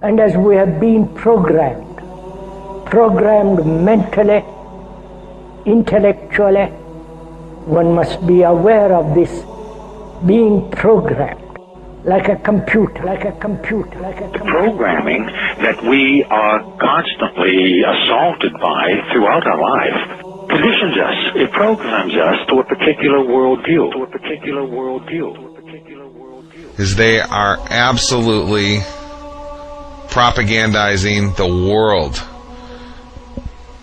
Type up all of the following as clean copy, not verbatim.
And as we have been programmed mentally, intellectually, one must be aware of this being programmed. Like a computer. The programming that we are constantly assaulted by throughout our life conditions us. It programs us to a particular worldview. Is they are absolutely propagandizing the world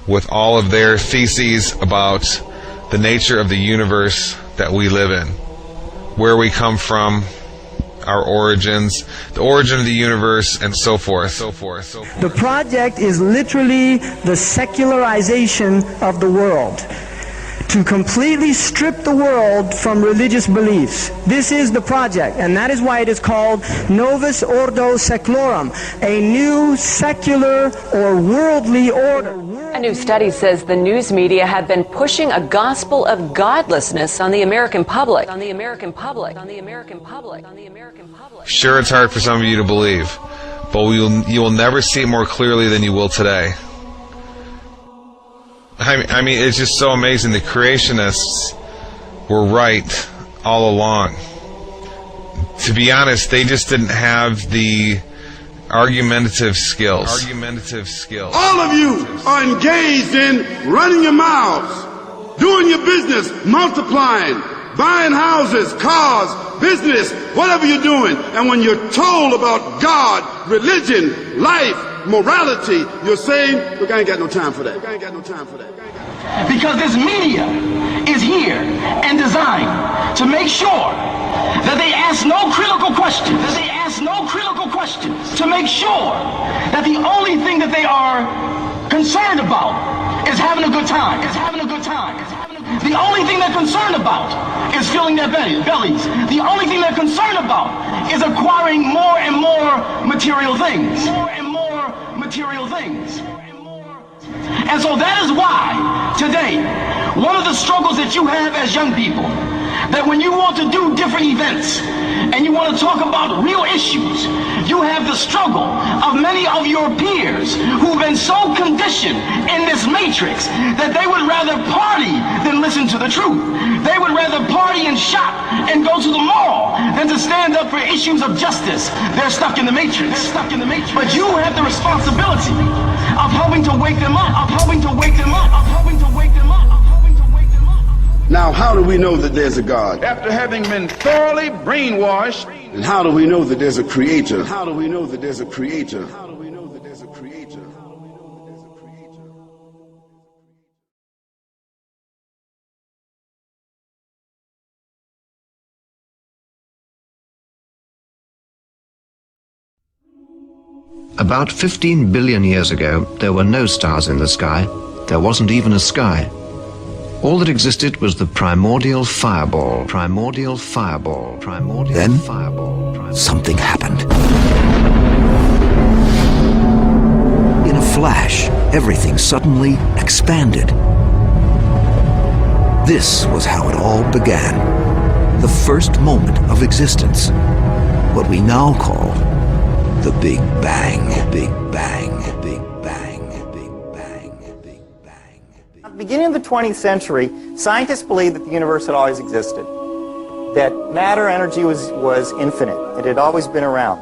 with all of their theses about the nature of the universe that we live in, where we come from, our origins, the origin of the universe, and so forth. The project is literally the secularization of the world, to completely strip the world from religious beliefs. This is the project, and that is why it is called Novus Ordo Seclorum, a new secular or worldly order. A new study says the news media have been pushing a gospel of godlessness on the American public. Sure, it's hard for some of you to believe, but you will never see it more clearly than you will today. I mean, it's just so amazing. The creationists were right all along. To be honest, they just didn't have the argumentative skills. All of you are engaged in running your mouths, doing your business, multiplying, buying houses, cars, business, whatever you're doing. And when you're told about God, religion, life, morality, you're saying, look, I ain't got no time for that. Because this media is here and designed to make sure that they ask no critical questions. To make sure that the only thing that they are concerned about is having a good time. The only thing they're concerned about is filling their bellies. The only thing they're concerned about is acquiring more and more material things. And so that is why today, one of the struggles that you have as young people, that when you want to do different events and you want to talk about real issues, you have the struggle of many of your peers who've been so conditioned in this matrix that they would rather party than listen to the truth. They would rather party and shop and go to the mall than to stand up for issues of justice. They're stuck in the matrix. But you have the responsibility of helping to wake them up, Now, how do we know that there's a God? After having been thoroughly brainwashed. And how do we know that there's a creator? About 15 billion years ago, there were no stars in the sky. There wasn't even a sky. All that existed was the primordial fireball. Then, something happened. In a flash, everything suddenly expanded. This was how it all began. The first moment of existence. What we now call the Big Bang. At the beginning of the 20th century, scientists believed that the universe had always existed, that matter energy was infinite. It had always been around.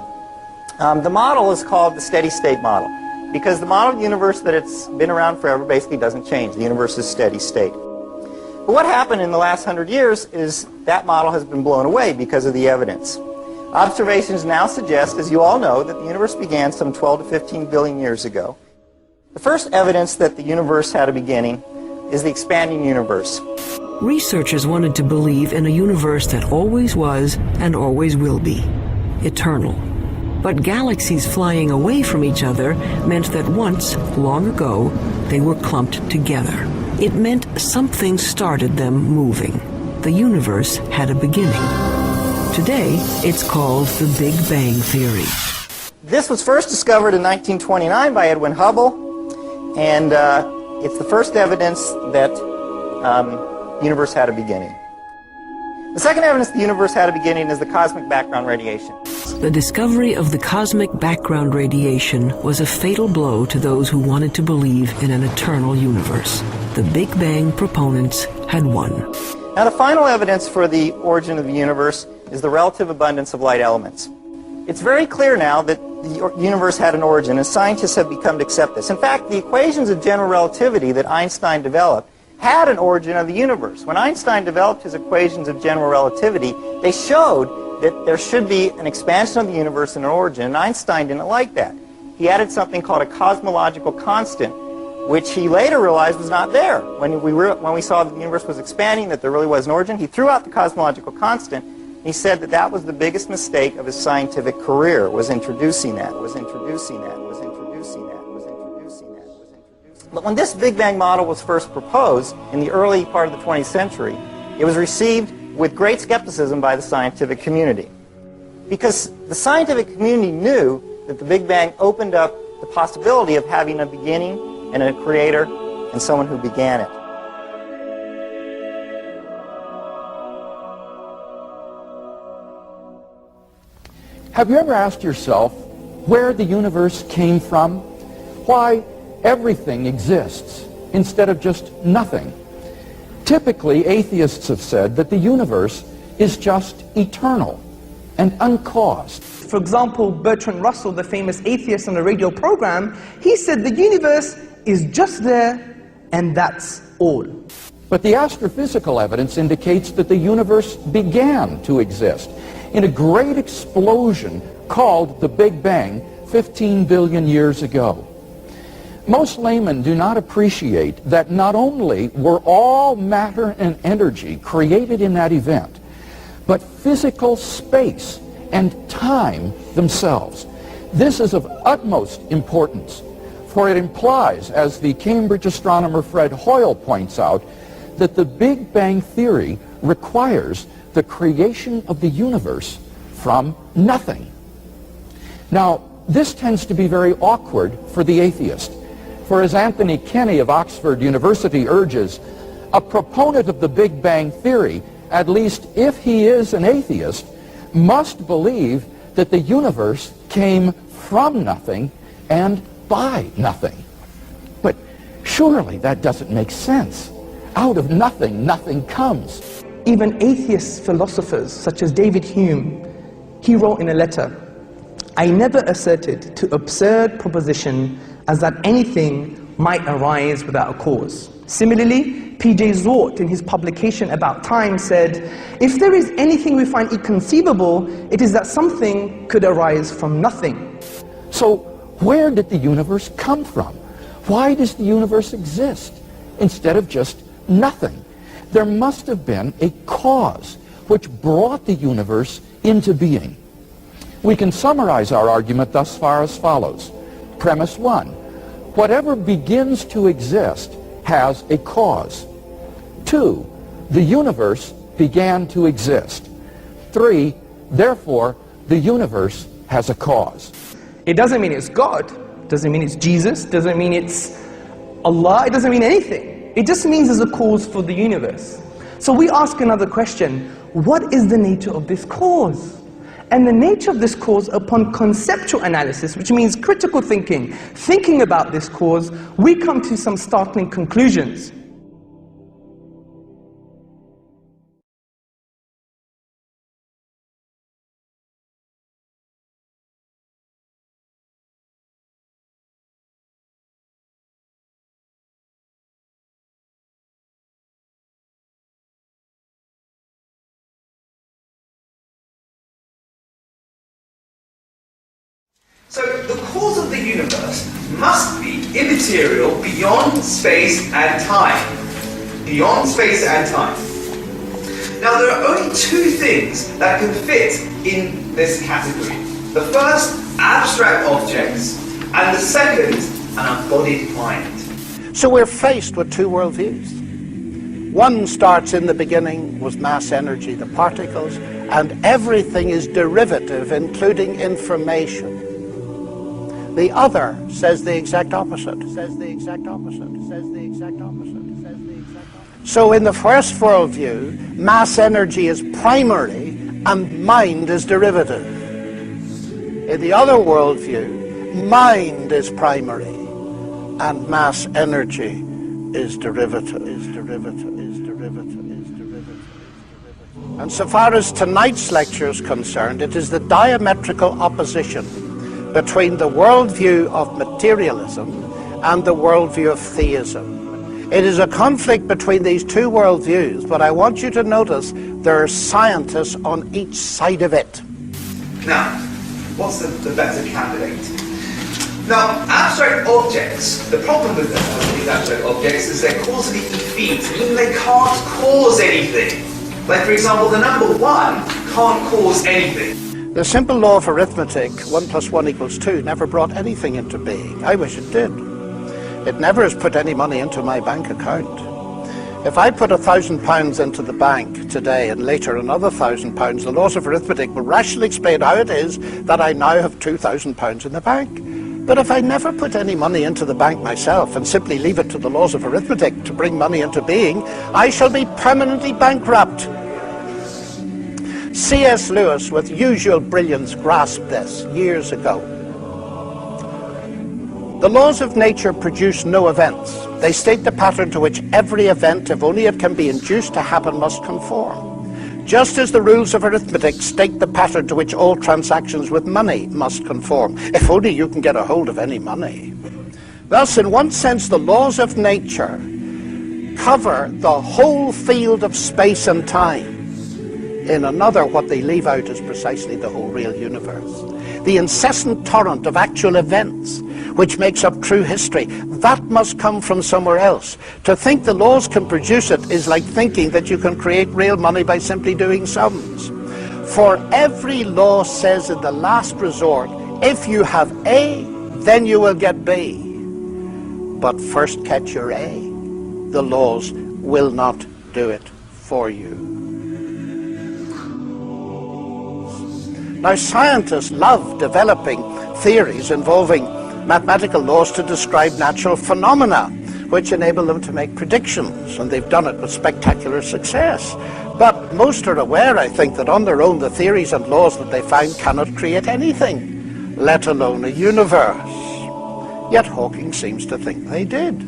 The model is called the steady state model because the model of the universe that it's been around forever basically doesn't change. The universe is steady state. But what happened in the last 100 years is that model has been blown away because of the evidence. Observations now suggest, as you all know, that the universe began some 12 to 15 billion years ago. The first evidence that the universe had a beginning is the expanding universe. Researchers wanted to believe in a universe that always was and always will be, eternal. But galaxies flying away from each other meant that once, long ago, they were clumped together. It meant something started them moving. The universe had a beginning. Today, it's called the Big Bang Theory. This was first discovered in 1929 by Edwin Hubble, and it's the first evidence that the universe had a beginning. The second evidence the universe had a beginning is the cosmic background radiation. The discovery of the cosmic background radiation was a fatal blow to those who wanted to believe in an eternal universe. The Big Bang proponents had won. Now, the final evidence for the origin of the universe is the relative abundance of light elements. It's very clear now that the universe had an origin, and scientists have become to accept this. In fact, the equations of general relativity that Einstein developed had an origin of the universe. When Einstein developed his equations of general relativity, they showed that there should be an expansion of the universe and an origin, and Einstein didn't like that. He added something called a cosmological constant, which he later realized was not there. When we saw that the universe was expanding, that there really was an origin, he threw out the cosmological constant. He said that that was the biggest mistake of his scientific career, was introducing that, was introducing that, was introducing that, was introducing that, was introducing. But when this Big Bang model was first proposed in the early part of the 20th century, it was received with great skepticism by the scientific community. Because the scientific community knew that the Big Bang opened up the possibility of having a beginning and a creator and someone who began it. Have you ever asked yourself where the universe came from? Why everything exists instead of just nothing? Typically, atheists have said that the universe is just eternal and uncaused. For example, Bertrand Russell, the famous atheist on a radio program, he said the universe is just there and that's all. But the astrophysical evidence indicates that the universe began to exist in a great explosion called the Big Bang 15 billion years ago. Most laymen do not appreciate that not only were all matter and energy created in that event, but physical space and time themselves. This is of utmost importance, for it implies, as the Cambridge astronomer Fred Hoyle points out, that the Big Bang theory requires the creation of the universe from nothing. Now, this tends to be very awkward for the atheist, for as Anthony Kenny of Oxford University urges, a proponent of the Big Bang theory, at least if he is an atheist, must believe that the universe came from nothing and by nothing. But surely that doesn't make sense. Out of nothing, nothing comes. Even atheist philosophers such as David Hume, he wrote in a letter, "I never asserted to absurd proposition as that anything might arise without a cause." Similarly, P.J. Zort in his publication About Time said, "If there is anything we find inconceivable, it is that something could arise from nothing." So where did the universe come from? Why does the universe exist instead of just nothing? There must have been a cause which brought the universe into being. We can summarize our argument thus far as follows. Premise 1, whatever begins to exist has a cause. 2, the universe began to exist. 3, therefore, the universe has a cause. It doesn't mean it's God, doesn't mean it's Jesus, doesn't mean it's Allah, it doesn't mean anything. It just means there's a cause for the universe. So we ask another question, what is the nature of this cause? And the nature of this cause, upon conceptual analysis, which means critical thinking about this cause, we come to some startling conclusions. So the cause of the universe must be immaterial beyond space and time. Beyond space and time. Now there are only two things that can fit in this category. The first, abstract objects, and the second, an embodied mind. So we're faced with two worldviews. One starts in the beginning with mass energy, the particles, and everything is derivative, including information. The other says the exact opposite, says the exact opposite, says the exact opposite, says the exact opposite. So in the first worldview, mass energy is primary and mind is derivative. In the other worldview, mind is primary and mass energy is derivative. And so far as tonight's lecture is concerned, it is the diametrical opposition between the worldview of materialism and the worldview of theism. It is a conflict between these two worldviews, but I want you to notice there are scientists on each side of it. Now, what's the better candidate? Now, abstract objects, the problem with these abstract objects is they're causally effete, meaning they can't cause anything. Like, for example, the number 1 can't cause anything. The simple law of arithmetic, 1 + 1 = 2, never brought anything into being. I wish it did. It never has put any money into my bank account. If I put £1,000 into the bank today and later another £1,000, the laws of arithmetic will rationally explain how it is that I now have £2,000 in the bank. But if I never put any money into the bank myself and simply leave it to the laws of arithmetic to bring money into being, I shall be permanently bankrupt. C.S. Lewis, with usual brilliance, grasped this years ago. The laws of nature produce no events. They state the pattern to which every event, if only it can be induced to happen, must conform. Just as the rules of arithmetic state the pattern to which all transactions with money must conform, if only you can get a hold of any money. Thus, in one sense, the laws of nature cover the whole field of space and time. In another, what they leave out is precisely the whole real universe. The incessant torrent of actual events, which makes up true history, that must come from somewhere else. To think the laws can produce it is like thinking that you can create real money by simply doing sums. For every law says in the last resort, if you have A, then you will get B. But first catch your A. The laws will not do it for you. Now, scientists love developing theories involving mathematical laws to describe natural phenomena, which enable them to make predictions, and they've done it with spectacular success. But most are aware, I think, that on their own the theories and laws that they find cannot create anything, let alone a universe. Yet Hawking seems to think they did.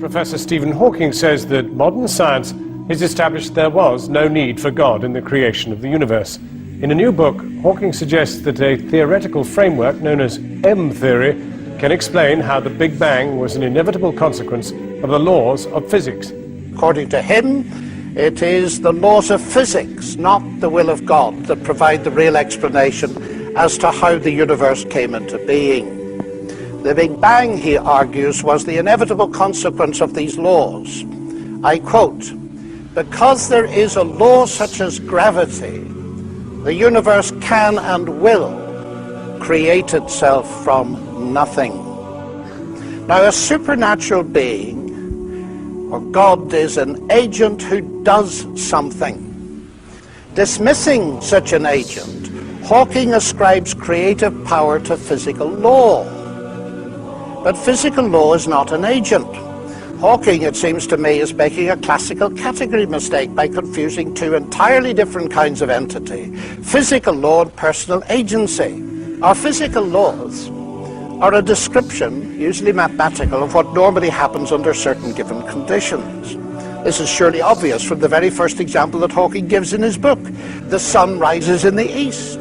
Professor Stephen Hawking says that modern science has established there was no need for God in the creation of the universe. In a new book, Hawking suggests that a theoretical framework known as M-theory can explain how the Big Bang was an inevitable consequence of the laws of physics. According to him, it is the laws of physics, not the will of God, that provide the real explanation as to how the universe came into being. The Big Bang, he argues, was the inevitable consequence of these laws. I quote, "Because there is a law such as gravity, the universe can and will create itself from nothing." Now, a supernatural being, or God, is an agent who does something. Dismissing such an agent, Hawking ascribes creative power to physical law. But physical law is not an agent. Hawking, it seems to me, is making a classical category mistake by confusing two entirely different kinds of entity: physical law and personal agency. Our physical laws are a description, usually mathematical, of what normally happens under certain given conditions. This is surely obvious from the very first example that Hawking gives in his book. The sun rises in the east.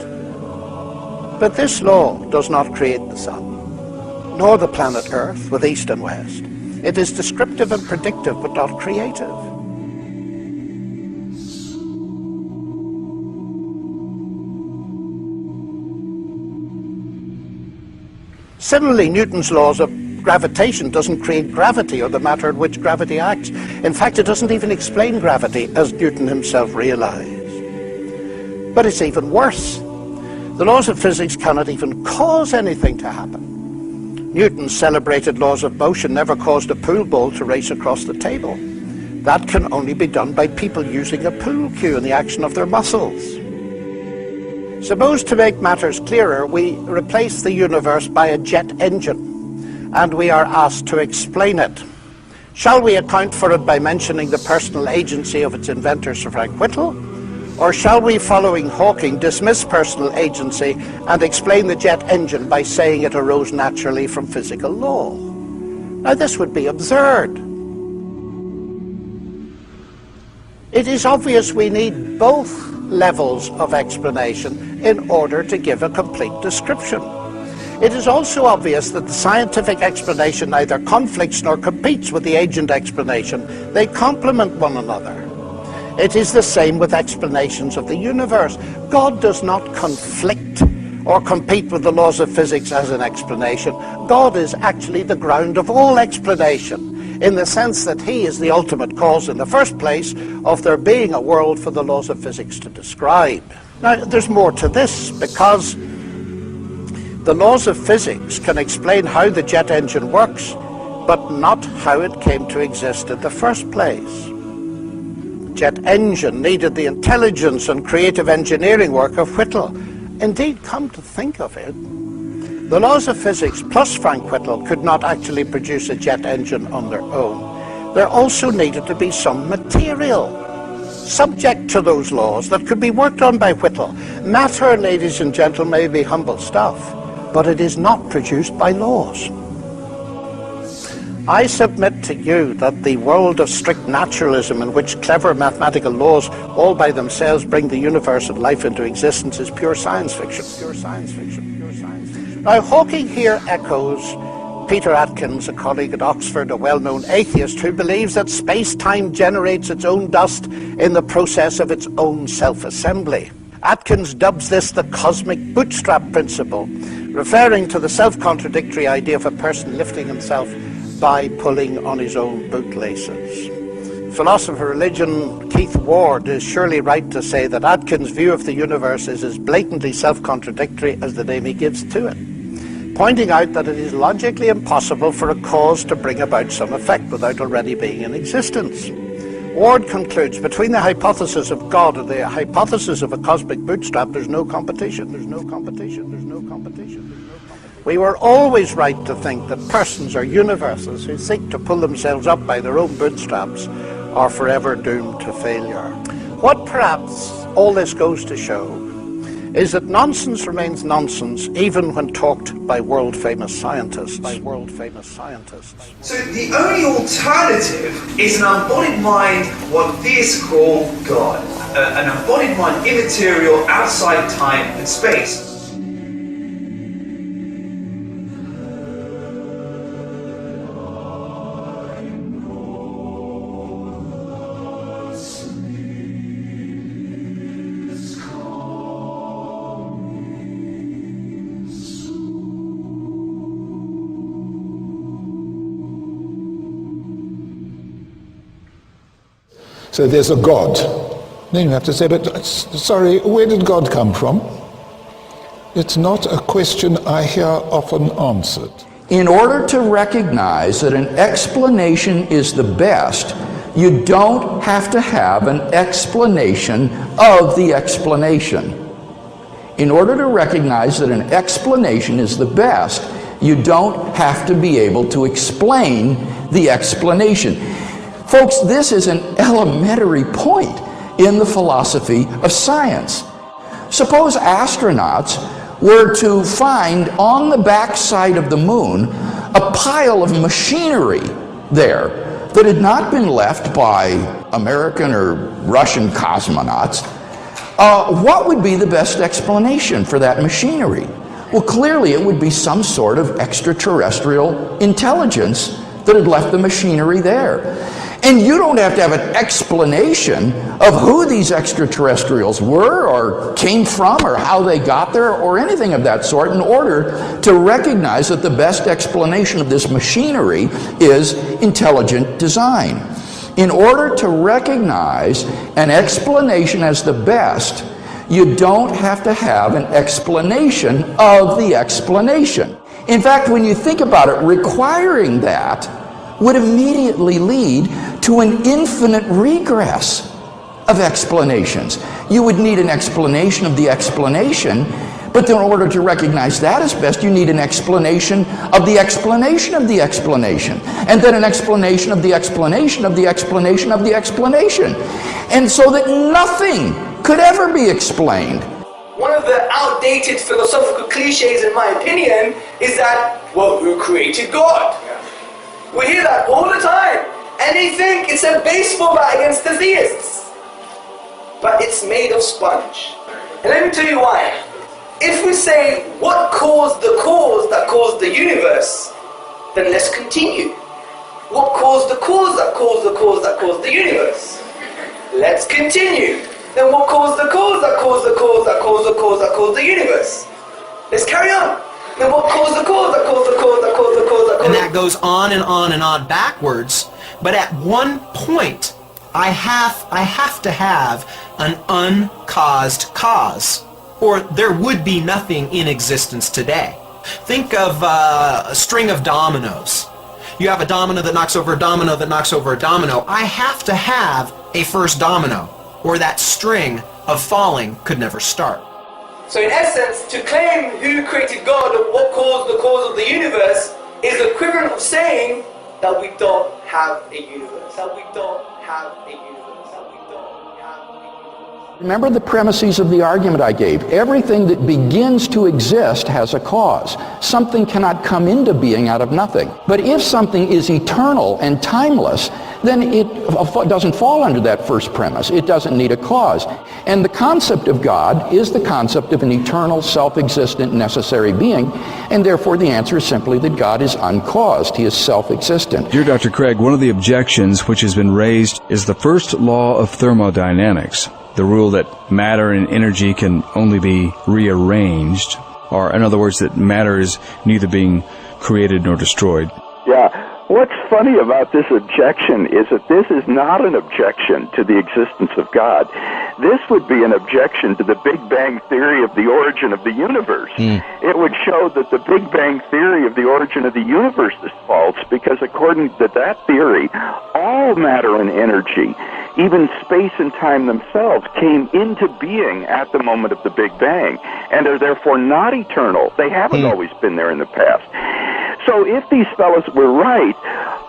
But this law does not create the sun, nor the planet Earth with east and west. It is descriptive and predictive, but not creative. Similarly, Newton's laws of gravitation doesn't create gravity or the matter in which gravity acts. In fact, it doesn't even explain gravity, as Newton himself realized. But it's even worse. The laws of physics cannot even cause anything to happen. Newton's celebrated laws of motion never caused a pool ball to race across the table. That can only be done by people using a pool cue and the action of their muscles. Suppose, to make matters clearer, we replace the universe by a jet engine, and we are asked to explain it. Shall we account for it by mentioning the personal agency of its inventor, Sir Frank Whittle? Or shall we, following Hawking, dismiss personal agency and explain the jet engine by saying it arose naturally from physical law? Now, this would be absurd. It is obvious we need both levels of explanation in order to give a complete description. It is also obvious that the scientific explanation neither conflicts nor competes with the agent explanation. They complement one another. It is the same with explanations of the universe. God does not conflict or compete with the laws of physics as an explanation. God is actually the ground of all explanation, in the sense that he is the ultimate cause in the first place of there being a world for the laws of physics to describe. Now, there's more to this, because the laws of physics can explain how the jet engine works, but not how it came to exist in the first place. The jet engine needed the intelligence and creative engineering work of Whittle. Indeed, come to think of it, the laws of physics plus Frank Whittle could not actually produce a jet engine on their own. There also needed to be some material subject to those laws that could be worked on by Whittle. Matter, ladies and gentlemen, may be humble stuff, but it is not produced by laws. I submit to you that the world of strict naturalism, in which clever mathematical laws all by themselves bring the universe and life into existence, is pure science fiction. Pure science fiction. Pure science fiction. Now, Hawking here echoes Peter Atkins, a colleague at Oxford, a well-known atheist, who believes that space-time generates its own dust in the process of its own self-assembly. Atkins dubs this the cosmic bootstrap principle, referring to the self-contradictory idea of a person lifting himself by pulling on his own bootlaces. Philosopher of religion Keith Ward is surely right to say that Atkins' view of the universe is as blatantly self-contradictory as the name he gives to it, pointing out that it is logically impossible for a cause to bring about some effect without already being in existence. Ward concludes, between the hypothesis of God and the hypothesis of a cosmic bootstrap, there's no competition. There's no competition. There's no competition. There's no competition. We were always right to think that persons or universes who seek to pull themselves up by their own bootstraps are forever doomed to failure. What perhaps all this goes to show is that nonsense remains nonsense even when talked by world-famous scientists. So the only alternative is an embodied mind, what theists call God. An embodied mind, immaterial, outside time and space. So there's a God. Then you have to say, but sorry, where did God come from? It's not a question I hear often answered. In order to recognize that an explanation is the best, you don't have to have an explanation of the explanation. In order to recognize that an explanation is the best, you don't have to be able to explain the explanation. Folks, this is an elementary point in the philosophy of science. Suppose astronauts were to find on the backside of the moon a pile of machinery there that had not been left by American or Russian cosmonauts. What would be the best explanation for that machinery? Well, clearly it would be some sort of extraterrestrial intelligence that had left the machinery there. And you don't have to have an explanation of who these extraterrestrials were or came from or how they got there or anything of that sort in order to recognize that the best explanation of this machinery is intelligent design. In order to recognize an explanation as the best, you don't have to have an explanation of the explanation. In fact, when you think about it, requiring that would immediately lead to an infinite regress of explanations. You would need an explanation of the explanation, But in order to recognize that as best, you need an explanation of the explanation of the explanation, and then an explanation of the explanation of the explanation of the explanation. And so that nothing could ever be explained. One of the outdated philosophical cliches, in my opinion, is that, well, who created God? We hear that all the time, and they think it's a baseball bat against the theists. But it's made of sponge. And let me tell you why. If we say, what caused the cause that caused the universe, then let's continue. What caused the cause that caused the cause that caused the universe? Let's continue. Then what caused the cause that caused the cause that caused the cause that caused the universe? Let's carry on. Then what caused the cause that caused the cause that caused the cause that caused? And that goes on and on and on backwards. But at one point, I have to have an uncaused cause, or there would be nothing in existence today. Think of a string of dominoes. You have a domino that knocks over a domino that knocks over a domino. I have to have a first domino, or that string of falling could never start. So in essence, to claim who created God or what caused the cause of the universe is the equivalent of saying that we don't have a universe, that we don't have a universe, that we don't have a universe. Remember the premises of the argument I gave. Everything that begins to exist has a cause. Something cannot come into being out of nothing. But if something is eternal and timeless, then it doesn't fall under that first premise. It doesn't need a cause. And the concept of God is the concept of an eternal, self-existent, necessary being, and therefore the answer is simply that God is uncaused. He is self-existent. Dear Dr. Craig, one of the objections which has been raised is the first law of thermodynamics, the rule that matter and energy can only be rearranged, or in other words, that matter is neither being created nor destroyed. Yeah. What's funny about this objection is that this is not an objection to the existence of God. This would be an objection to the Big Bang theory of the origin of the universe. It would show that the Big Bang theory of the origin of the universe is false, because according to that theory, all matter and energy, even space and time themselves, came into being at the moment of the Big Bang, and are therefore not eternal. They haven't always been there in the past. So if these fellows were right,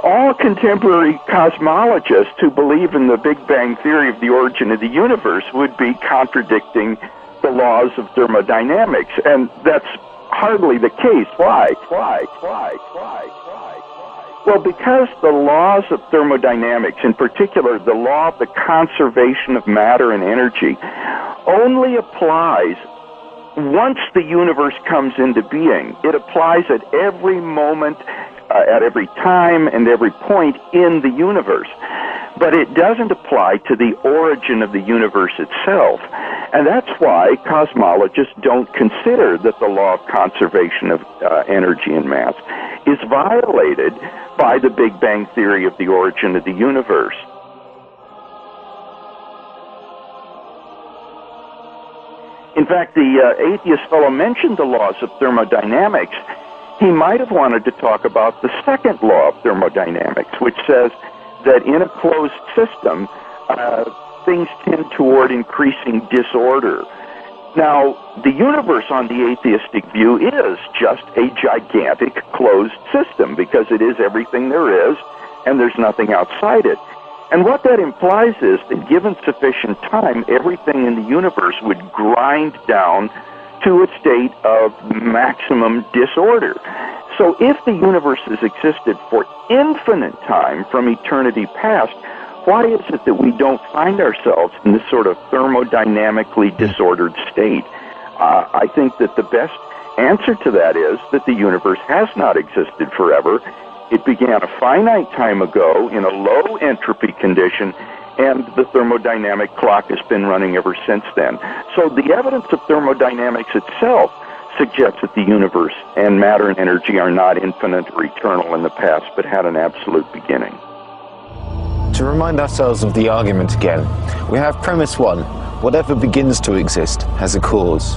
all contemporary cosmologists who believe in the Big Bang theory of the origin of the universe would be contradicting the laws of thermodynamics, and that's hardly the case. Why? Well, because the laws of thermodynamics, in particular the law of the conservation of matter and energy, only applies once the universe comes into being. It applies at every moment, at every time, and every point in the universe. But it doesn't apply to the origin of the universe itself. And that's why cosmologists don't consider that the law of conservation of energy and mass is violated by the Big Bang theory of the origin of the universe. In fact, the atheist fellow mentioned the laws of thermodynamics. He might have wanted to talk about the second law of thermodynamics, which says that in a closed system, things tend toward increasing disorder. Now, the universe on the atheistic view is just a gigantic closed system, because it is everything there is, and there's nothing outside it. And what that implies is that given sufficient time, everything in the universe would grind down to a state of maximum disorder. So if the universe has existed for infinite time from eternity past, why is it that we don't find ourselves in this sort of thermodynamically disordered state? I think that the best answer to that is that the universe has not existed forever. It began a finite time ago in a low entropy condition, and the thermodynamic clock has been running ever since then. So the evidence of thermodynamics itself suggests that the universe and matter and energy are not infinite or eternal in the past, but had an absolute beginning. To remind ourselves of the argument again, we have premise 1, whatever begins to exist has a cause.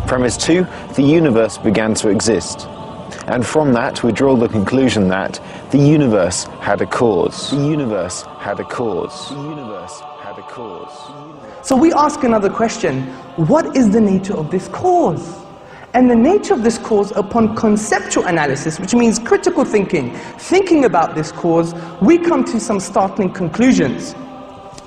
Premise 2, the universe began to exist. And from that, we draw the conclusion that the universe had a cause. The universe had a cause. The universe had a cause. So we ask another question: what is the nature of this cause? And the nature of this cause, upon conceptual analysis, which means critical thinking about this cause, we come to some startling conclusions.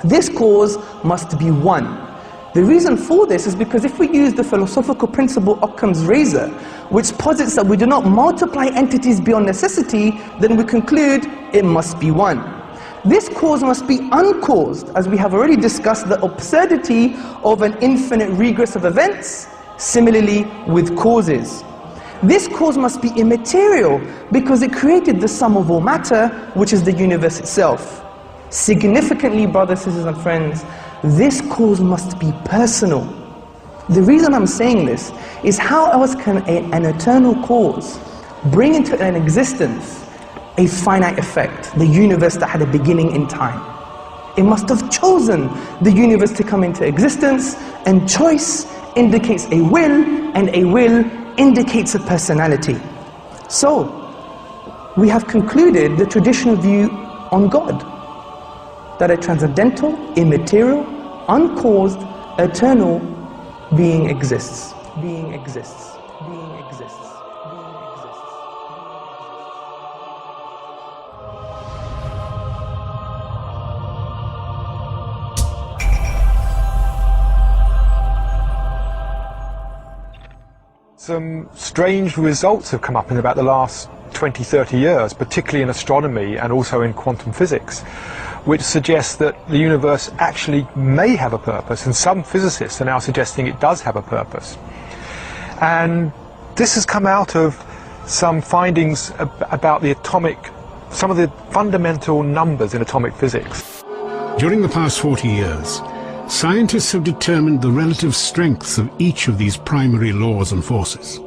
This cause must be one. The reason for this is because if we use the philosophical principle Occam's razor, which posits that we do not multiply entities beyond necessity, then we conclude it must be one. This cause must be uncaused, as we have already discussed the absurdity of an infinite regress of events, similarly with causes. This cause must be immaterial, because it created the sum of all matter, which is the universe itself. Significantly, brothers, sisters and friends, this cause must be personal. The reason I'm saying this is how else can an eternal cause bring into an existence a finite effect, the universe that had a beginning in time? It must have chosen the universe to come into existence, and choice indicates a will, and a will indicates a personality. So, we have concluded the traditional view on God, that a transcendental, immaterial, uncaused, eternal being exists. Being exists. Being exists. Being exists. Some strange results have come up in about the last 20, 30 years, particularly in astronomy and also in quantum physics, which suggests that the universe actually may have a purpose, and some physicists are now suggesting it does have a purpose. And this has come out of some findings about some of the fundamental numbers in atomic physics. During the past 40 years, scientists have determined the relative strengths of each of these primary laws and forces.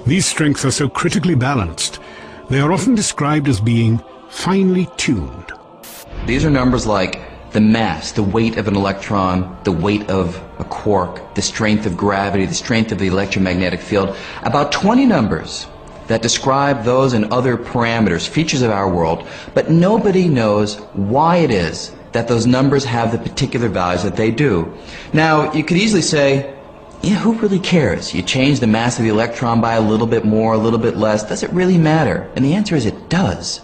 These strengths are so critically balanced, they are often described as being finely tuned. These are numbers like the mass, the weight of an electron, the weight of a quark, the strength of gravity, the strength of the electromagnetic field. About 20 numbers that describe those and other parameters, features of our world, but nobody knows why it is that those numbers have the particular values that they do. Now, you could easily say, yeah, who really cares? You change the mass of the electron by a little bit more, a little bit less. Does it really matter? And the answer is it does.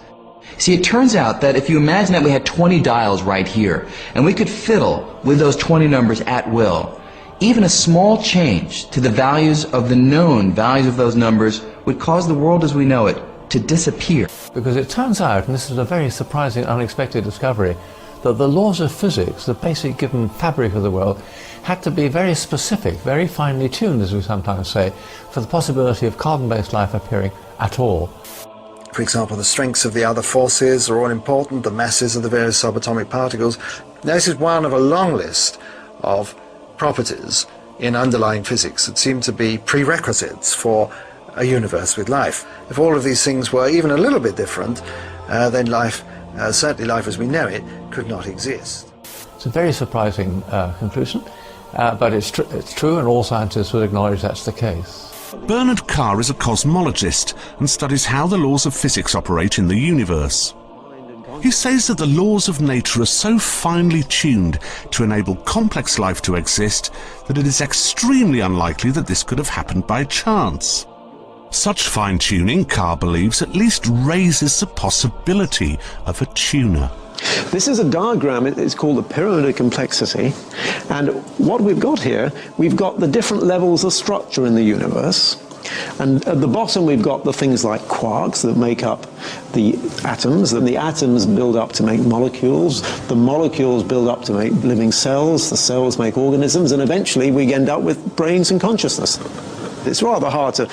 See, it turns out that if you imagine that we had 20 dials right here, and we could fiddle with those 20 numbers at will, even a small change to the values of the known values of those numbers would cause the world as we know it to disappear. Because it turns out, and this is a very surprising, unexpected discovery, that the laws of physics, the basic given fabric of the world, had to be very specific, very finely tuned, as we sometimes say, for the possibility of carbon-based life appearing at all. For example, the strengths of the other forces are all important, the masses of the various subatomic particles. This is one of a long list of properties in underlying physics that seem to be prerequisites for a universe with life. If all of these things were even a little bit different, then life, certainly life as we know it, could not exist. It's a very surprising conclusion, but it's true, and all scientists would acknowledge that's the case. Bernard Carr is a cosmologist and studies how the laws of physics operate in the universe. He says that the laws of nature are so finely tuned to enable complex life to exist that it is extremely unlikely that this could have happened by chance. Such fine-tuning, Carr believes, at least raises the possibility of a tuner. This is a diagram, it's called the pyramid of complexity, and what we've got here, we've got the different levels of structure in the universe, and at the bottom we've got the things like quarks that make up the atoms, and the atoms build up to make molecules, the molecules build up to make living cells, the cells make organisms, and eventually we end up with brains and consciousness. It's rather hard to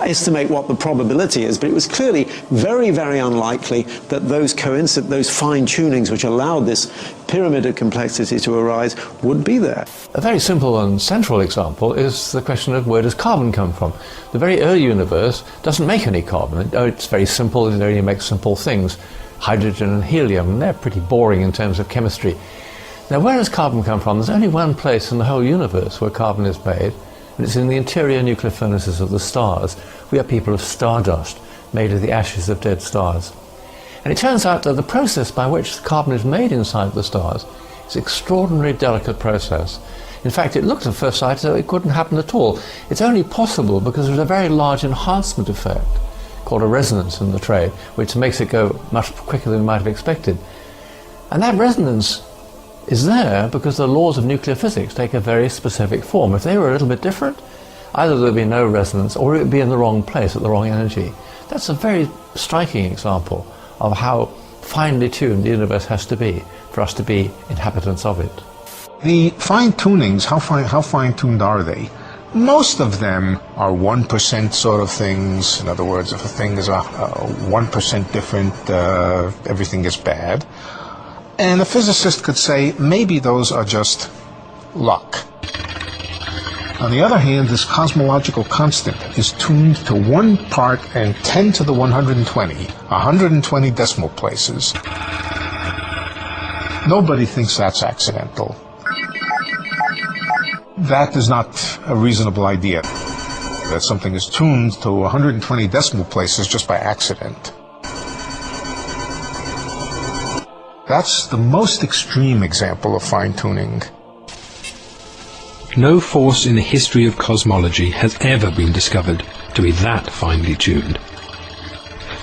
estimate what the probability is, but it was clearly very, very unlikely that those fine-tunings which allowed this pyramid of complexity to arise would be there. A very simple and central example is the question of where does carbon come from? The very early universe doesn't make any carbon. It's very simple, it only makes simple things. Hydrogen and helium, and they're pretty boring in terms of chemistry. Now, where does carbon come from? There's only one place in the whole universe where carbon is made, and it's in the interior nuclear furnaces of the stars. We are people of stardust, made of the ashes of dead stars. And it turns out that the process by which carbon is made inside the stars is an extraordinarily delicate process. In fact, it looked at first sight as though it couldn't happen at all. It's only possible because there's a very large enhancement effect called a resonance in the tray, which makes it go much quicker than we might have expected. And that resonance is there because the laws of nuclear physics take a very specific form. If they were a little bit different, either there would be no resonance or it would be in the wrong place at the wrong energy. That's a very striking example of how finely tuned the universe has to be for us to be inhabitants of it. The fine-tunings, how fine-tuned are they? Most of them are 1% sort of things. In other words, if a thing is 1% different, everything is bad. And a physicist could say, maybe those are just luck. On the other hand, this cosmological constant is tuned to 1 part and 10 to the 120, 120 decimal places. Nobody thinks that's accidental. That is not a reasonable idea, that something is tuned to 120 decimal places just by accident. That's the most extreme example of fine-tuning. No force in the history of cosmology has ever been discovered to be that finely tuned.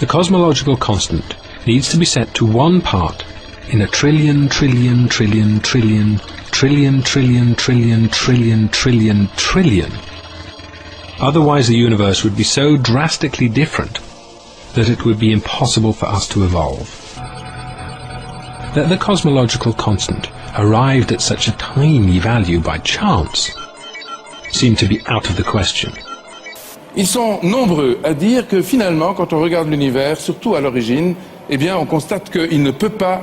The cosmological constant needs to be set to 1 part in a trillion, trillion, trillion, trillion, trillion, trillion, trillion, trillion, trillion, trillion. Otherwise the universe would be so drastically different that it would be impossible for us to evolve. That the cosmological constant arrived at such a tiny value by chance seemed to be out of the question. Ils sont nombreux à dire que finalement, quand on regarde l'univers, surtout à l'origine, eh bien, on constate qu'il ne peut pas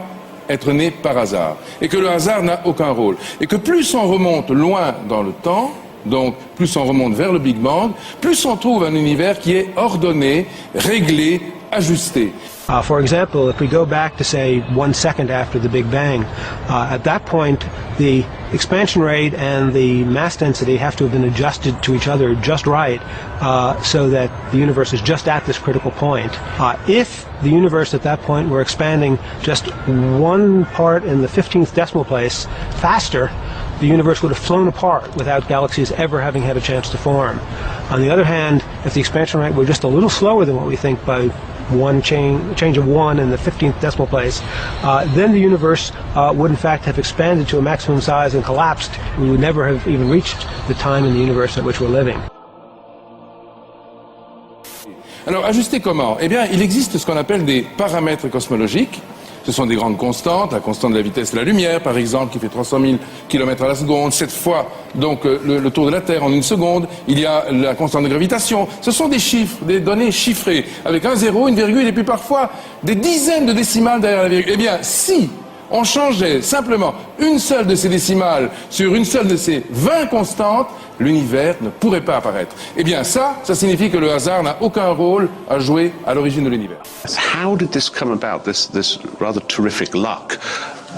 être né par hasard, et que le hasard n'a aucun rôle, et que plus on remonte loin dans le temps, donc plus on remonte vers le Big Bang, plus on trouve un univers qui est ordonné, réglé, ajusté. For example, if we go back to, say, 1 second after the Big Bang, at that point the expansion rate and the mass density have to have been adjusted to each other just right, so that the universe is just at this critical point. If the universe at that point were expanding just 1 part in the 15th decimal place faster, the universe would have flown apart without galaxies ever having had a chance to form. On the other hand, if the expansion rate were just a little slower than what we think by change of 1 in the 15th decimal place, then the universe would in fact have expanded to a maximum size and collapsed. We would never have even reached the time in the universe at which we're living. Alors, ajuster comment? Eh bien, il existe ce qu'on appelle des paramètres cosmologiques. Ce sont des grandes constantes, la constante de la vitesse de la lumière, par exemple, qui fait 300 000 km à la seconde, 7 fois donc le tour de la Terre en 1 seconde. Il y a la constante de gravitation. Ce sont des chiffres, des données chiffrées, avec un zéro, une virgule, et puis parfois des dizaines de décimales derrière la virgule. Eh bien, si on changeait simplement une seule de ces décimales sur une seule de ces 20 constantes, l'univers ne pourrait pas apparaître. Eh bien, ça signifie que le hasard n'a aucun rôle à jouer à l'origine de l'univers. How did this come about, this rather terrific luck?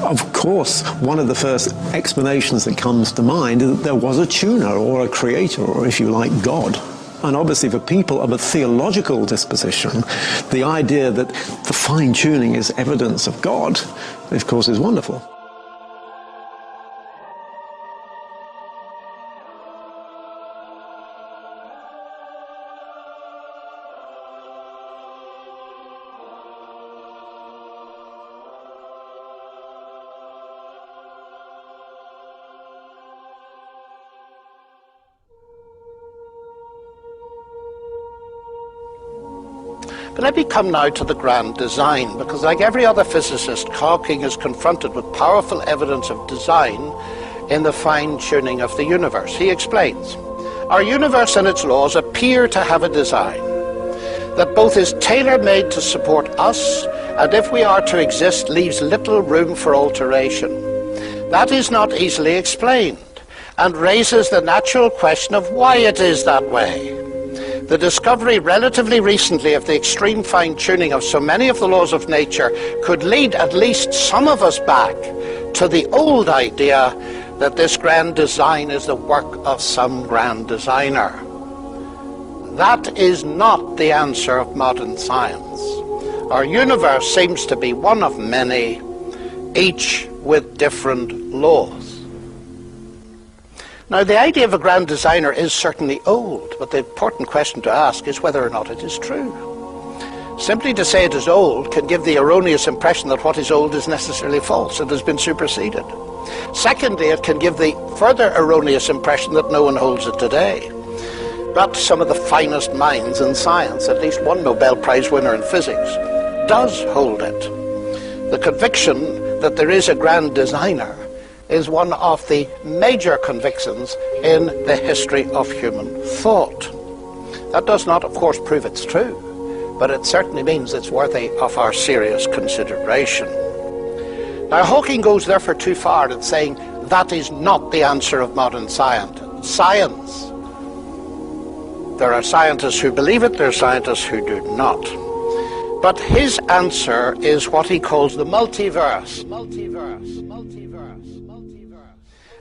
Of course, one of the first explanations that comes to mind is that there was a tuner or a creator, or if you like, God. And obviously for people of a theological disposition, the idea that the fine-tuning is evidence of God, of course, is wonderful. But let me come now to the grand design, because like every other physicist, Hawking is confronted with powerful evidence of design in the fine-tuning of the universe. He explains, our universe and its laws appear to have a design that both is tailor-made to support us, and if we are to exist, leaves little room for alteration. That is not easily explained, and raises the natural question of why it is that way. The discovery relatively recently of the extreme fine-tuning of so many of the laws of nature could lead at least some of us back to the old idea that this grand design is the work of some grand designer. That is not the answer of modern science. Our universe seems to be one of many, each with different laws. Now, the idea of a grand designer is certainly old, but the important question to ask is whether or not it is true. Simply to say it is old can give the erroneous impression that what is old is necessarily false and has been superseded. Secondly, it can give the further erroneous impression that no one holds it today. But some of the finest minds in science, at least one Nobel Prize winner in physics, does hold it. The conviction that there is a grand designer is one of the major convictions in the history of human thought. That does not, of course, prove it's true, but it certainly means it's worthy of our serious consideration. Now, Hawking goes therefore too far in saying that is not the answer of modern science. There are scientists who believe it, there are scientists who do not. But his answer is what he calls the multiverse.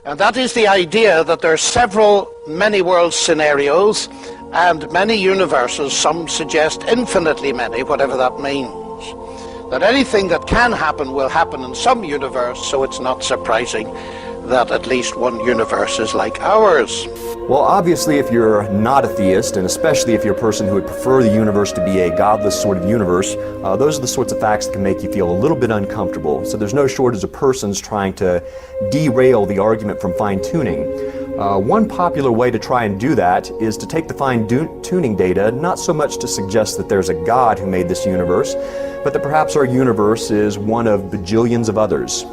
And that is the idea that there are several many-world scenarios and many universes, some suggest infinitely many, whatever that means. That anything that can happen will happen in some universe, so it's not surprising that at least one universe is like ours. Well, obviously, if you're not a theist, and especially if you're a person who would prefer the universe to be a godless sort of universe, those are the sorts of facts that can make you feel a little bit uncomfortable. So there's no shortage of persons trying to derail the argument from fine-tuning. One popular way to try and do that is to take the fine-tuning data, not so much to suggest that there's a God who made this universe, but that perhaps our universe is one of bajillions of others.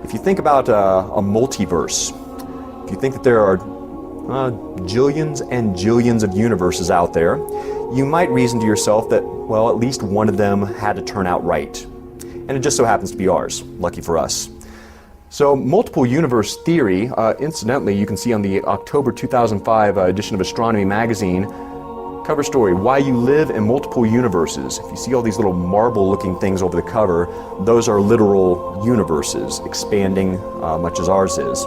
If you think about a multiverse, if you think that there are jillions and jillions of universes out there, you might reason to yourself that, well, at least one of them had to turn out right. And it just so happens to be ours, lucky for us. So multiple universe theory, incidentally, you can see on the October 2005 edition of Astronomy magazine, cover story, Why You Live in Multiple Universes. If you see all these little marble-looking things over the cover, those are literal universes, expanding much as ours is.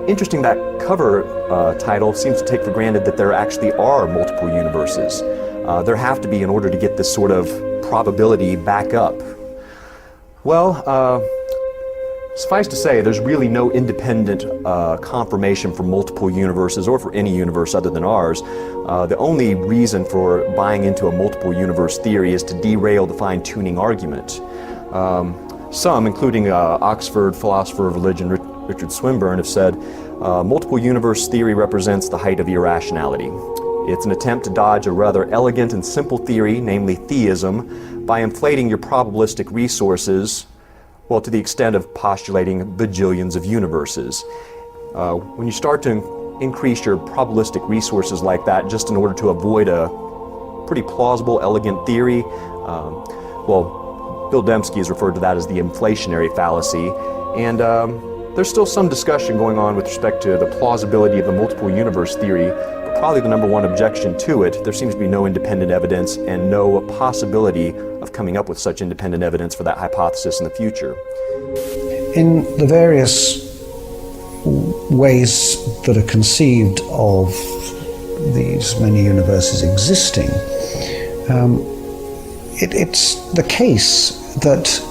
Interesting, that cover title seems to take for granted that there actually are multiple universes. There have to be in order to get this sort of probability back up. Well, suffice to say, there's really no independent confirmation for multiple universes or for any universe other than ours. The only reason for buying into a multiple universe theory is to derail the fine-tuning argument. Some, including Oxford philosopher of religion Richard Swinburne, have said, multiple universe theory represents the height of irrationality. It's an attempt to dodge a rather elegant and simple theory, namely theism, by inflating your probabilistic resources, well, to the extent of postulating bajillions of universes. When you start to increase your probabilistic resources like that just in order to avoid a pretty plausible, elegant theory, well, Bill Dembski has referred to that as the inflationary fallacy, and there's still some discussion going on with respect to the plausibility of the multiple universe theory, but probably the number one objection to it, there seems to be no independent evidence and no possibility of coming up with such independent evidence for that hypothesis in the future. In the various ways that are conceived of these many universes existing, it's the case that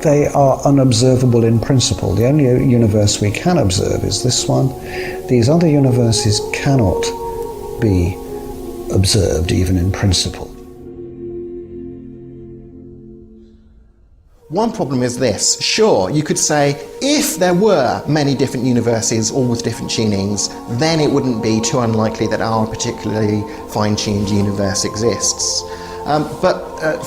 they are unobservable in principle. The only universe we can observe is this one. These other universes cannot be observed even in principle. One problem is this. Sure, you could say if there were many different universes, all with different tunings, then it wouldn't be too unlikely that our particularly fine-tuned universe exists. But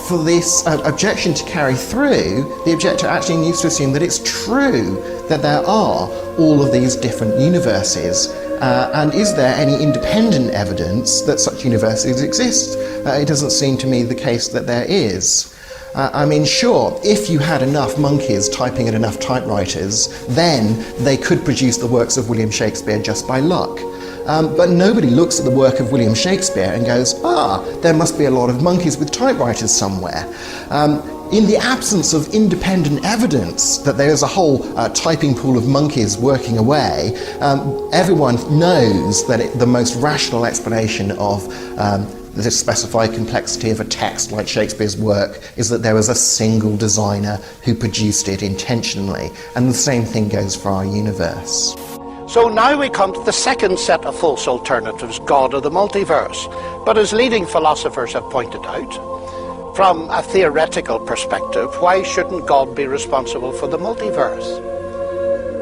for this objection to carry through, the objector actually needs to assume that it's true that there are all of these different universes. And is there any independent evidence that such universes exist? It doesn't seem to me the case that there is. I mean, sure, if you had enough monkeys typing at enough typewriters, then they could produce the works of William Shakespeare just by luck. But nobody looks at the work of William Shakespeare and goes, there must be a lot of monkeys with typewriters somewhere. In the absence of independent evidence that there is a whole typing pool of monkeys working away, everyone knows that the most rational explanation of the specified complexity of a text like Shakespeare's work is that there was a single designer who produced it intentionally. And the same thing goes for our universe. So now we come to the second set of false alternatives, God or the multiverse. But as leading philosophers have pointed out, from a theoretical perspective, why shouldn't God be responsible for the multiverse?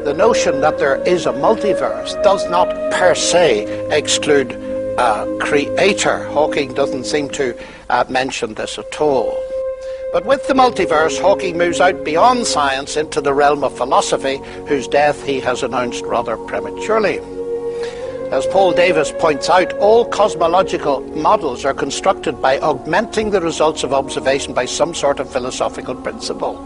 The notion that there is a multiverse does not per se exclude a creator. Hawking doesn't seem to mention this at all. But with the multiverse, Hawking moves out beyond science into the realm of philosophy, whose death he has announced rather prematurely. As Paul Davies points out, all cosmological models are constructed by augmenting the results of observation by some sort of philosophical principle.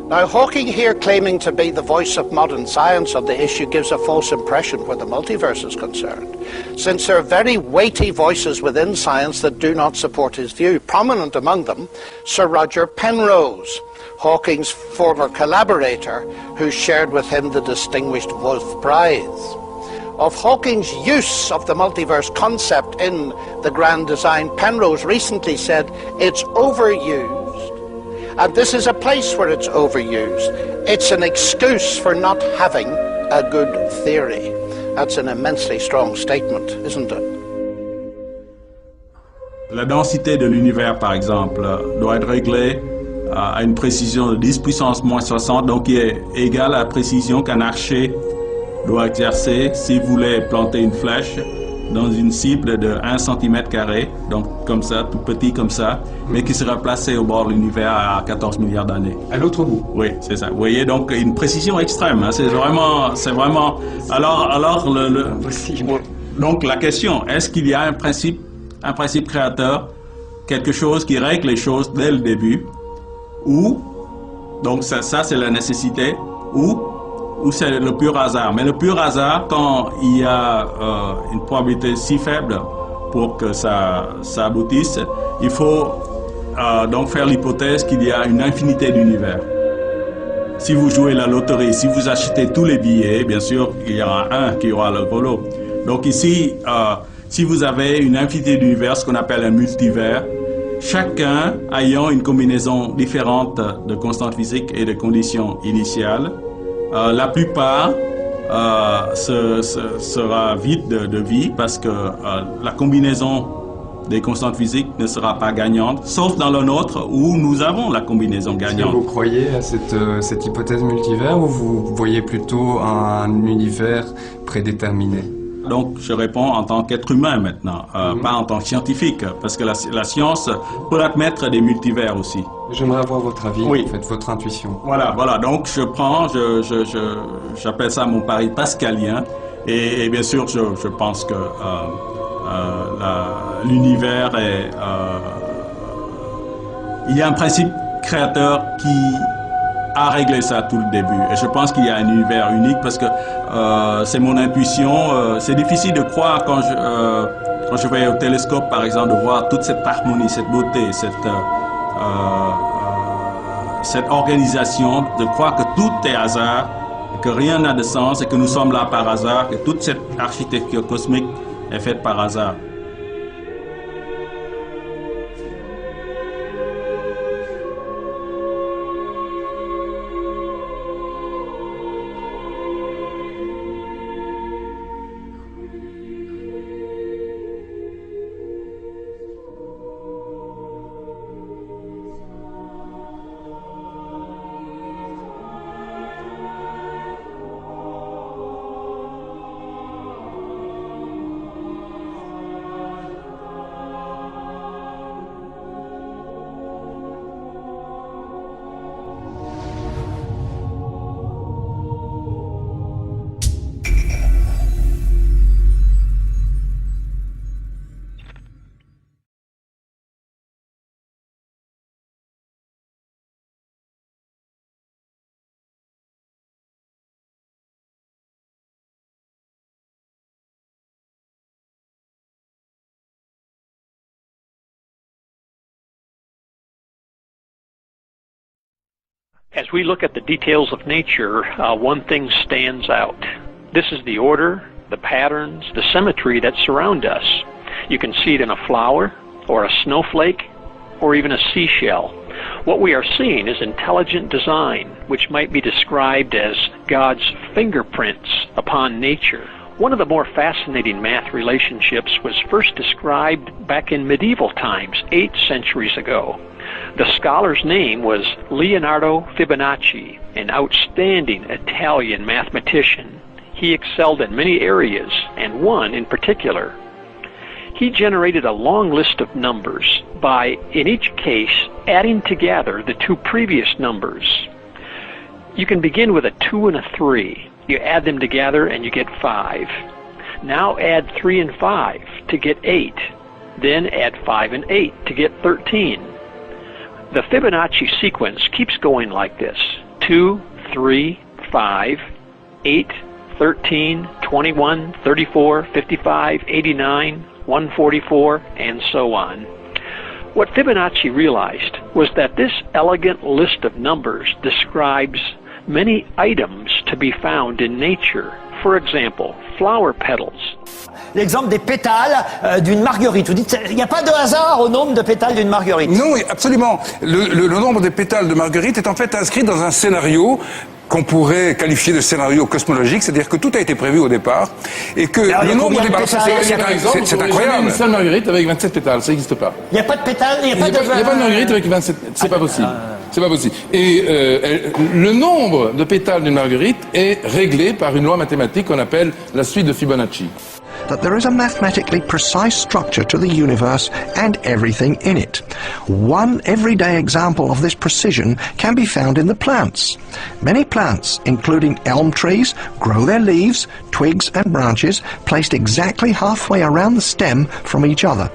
Now, Hawking here claiming to be the voice of modern science on the issue gives a false impression where the multiverse is concerned, since there are very weighty voices within science that do not support his view. Prominent among them, Sir Roger Penrose, Hawking's former collaborator, who shared with him the distinguished Wolf Prize. Of Hawking's use of the multiverse concept in the grand design, Penrose recently said, "It's overused. And this is a place where it's overused. It's an excuse for not having a good theory." That's an immensely strong statement, isn't it? La densité de l'univers, par exemple, doit être réglée à une précision de 10 puissance moins 60, donc qui est égale à la précision qu'un archer doit exercer s'il voulait planter une flèche dans une cible de 1 cm², donc comme ça, tout petit comme ça, mais qui sera placé au bord de l'univers à 14 milliards d'années. À l'autre bout. Oui, c'est ça. Vous voyez, donc une précision extrême. Hein, c'est vraiment. Donc la question, est-ce qu'il y a un principe créateur, quelque chose qui règle les choses dès le début, ou donc ça c'est la nécessité, ou c'est le pur hasard. Mais le pur hasard, quand il y a une probabilité si faible pour que ça aboutisse, il faut donc faire l'hypothèse qu'il y a une infinité d'univers. Si vous jouez la loterie, si vous achetez tous les billets, bien sûr, il y aura un qui aura le gros. Donc ici, si vous avez une infinité d'univers, ce qu'on appelle un multivers, chacun ayant une combinaison différente de constantes physiques et de conditions initiales, la plupart sera vide de vie parce que la combinaison des constantes physiques ne sera pas gagnante, sauf dans le nôtre où nous avons la combinaison gagnante. Est-ce que vous croyez à cette hypothèse multivers ou vous voyez plutôt un univers prédéterminé? Donc je réponds en tant qu'être humain maintenant, pas en tant que scientifique, parce que la science peut admettre des multivers aussi. J'aimerais avoir votre avis, oui. En fait, votre intuition. Voilà, donc j'appelle ça mon pari pascalien, et bien sûr je pense que l'univers est... il y a un principe créateur qui a réglé ça tout le début, et je pense qu'il y a un univers unique parce que c'est mon intuition. C'est difficile de croire quand je vais au télescope, par exemple, de voir toute cette harmonie, cette beauté, cette organisation, de croire que tout est hasard, que rien n'a de sens et que nous sommes là par hasard, que toute cette architecture cosmique est faite par hasard. As we look at the details of nature, one thing stands out. This is the order, the patterns, the symmetry that surround us. You can see it in a flower, or a snowflake, or even a seashell. What we are seeing is intelligent design, which might be described as God's fingerprints upon nature. One of the more fascinating math relationships was first described back in medieval times, 8 centuries ago. The scholar's name was Leonardo Fibonacci, an outstanding Italian mathematician. He excelled in many areas, and one in particular. He generated a long list of numbers by, in each case, adding together the 2 previous numbers. You can begin with a 2 and a 3. You add them together and you get 5. Now add 3 and 5 to get 8. Then add 5 and 8 to get 13. The Fibonacci sequence keeps going like this: 2, 3, 5, 8, 13, 21, 34, 55, 89, 144, and so on. What Fibonacci realized was that this elegant list of numbers describes many items to be found in nature. For example, flower petals. L'exemple des pétales d'une marguerite. Vous dites, il n'y a pas de hasard au nombre de pétales d'une marguerite? Non, absolument. Le nombre des pétales de marguerite est en fait inscrit dans un scénario qu'on pourrait qualifier de scénario cosmologique, c'est-à-dire que tout a été prévu au départ, et que alors, le nombre des pétales, c'est incroyable. Une seule marguerite avec 27 pétales, ça n'existe pas. Il n'y a pas de pétales, il n'y a pas de marguerite avec 27, c'est pas possible. C'est pas possible. Et le nombre de pétales d'une marguerite est réglé par une loi mathématique qu'on appelle la suite de Fibonacci. That there is a mathematically precise structure to the universe and everything in it. One everyday example of this precision can be found in the plants. Many plants, including elm trees, grow their leaves, twigs and branches placed exactly halfway around the stem from each other.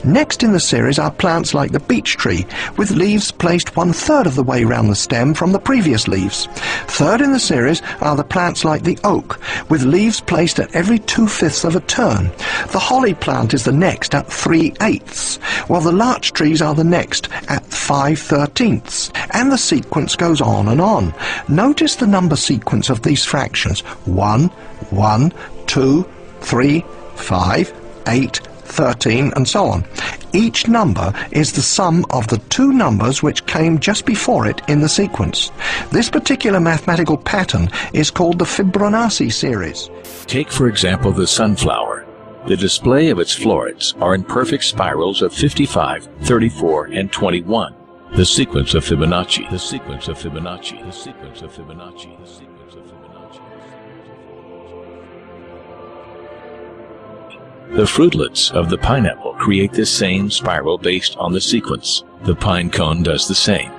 Next in the series are plants like the beech tree, with leaves placed 1/3 of the way round the stem from the previous leaves. Third in the series are the plants like the oak, with leaves placed at every 2/5 of a turn. The holly plant is the next at 3/8, while the larch trees are the next at 5/13, and the sequence goes on and on. Notice the number sequence of these fractions: 1, 1, 2, 3, 5, 8, 13, and so on. Each number is the sum of the 2 numbers which came just before it in the sequence. This particular mathematical pattern is called the Fibonacci series. Take, for example, the sunflower. The display of its florets are in perfect spirals of 55, 34, and 21. The sequence of Fibonacci. The sequence of Fibonacci. The sequence of Fibonacci. The sequence of Fibonacci. The fruitlets of the pineapple create the same spiral based on the sequence. The pine cone does the same.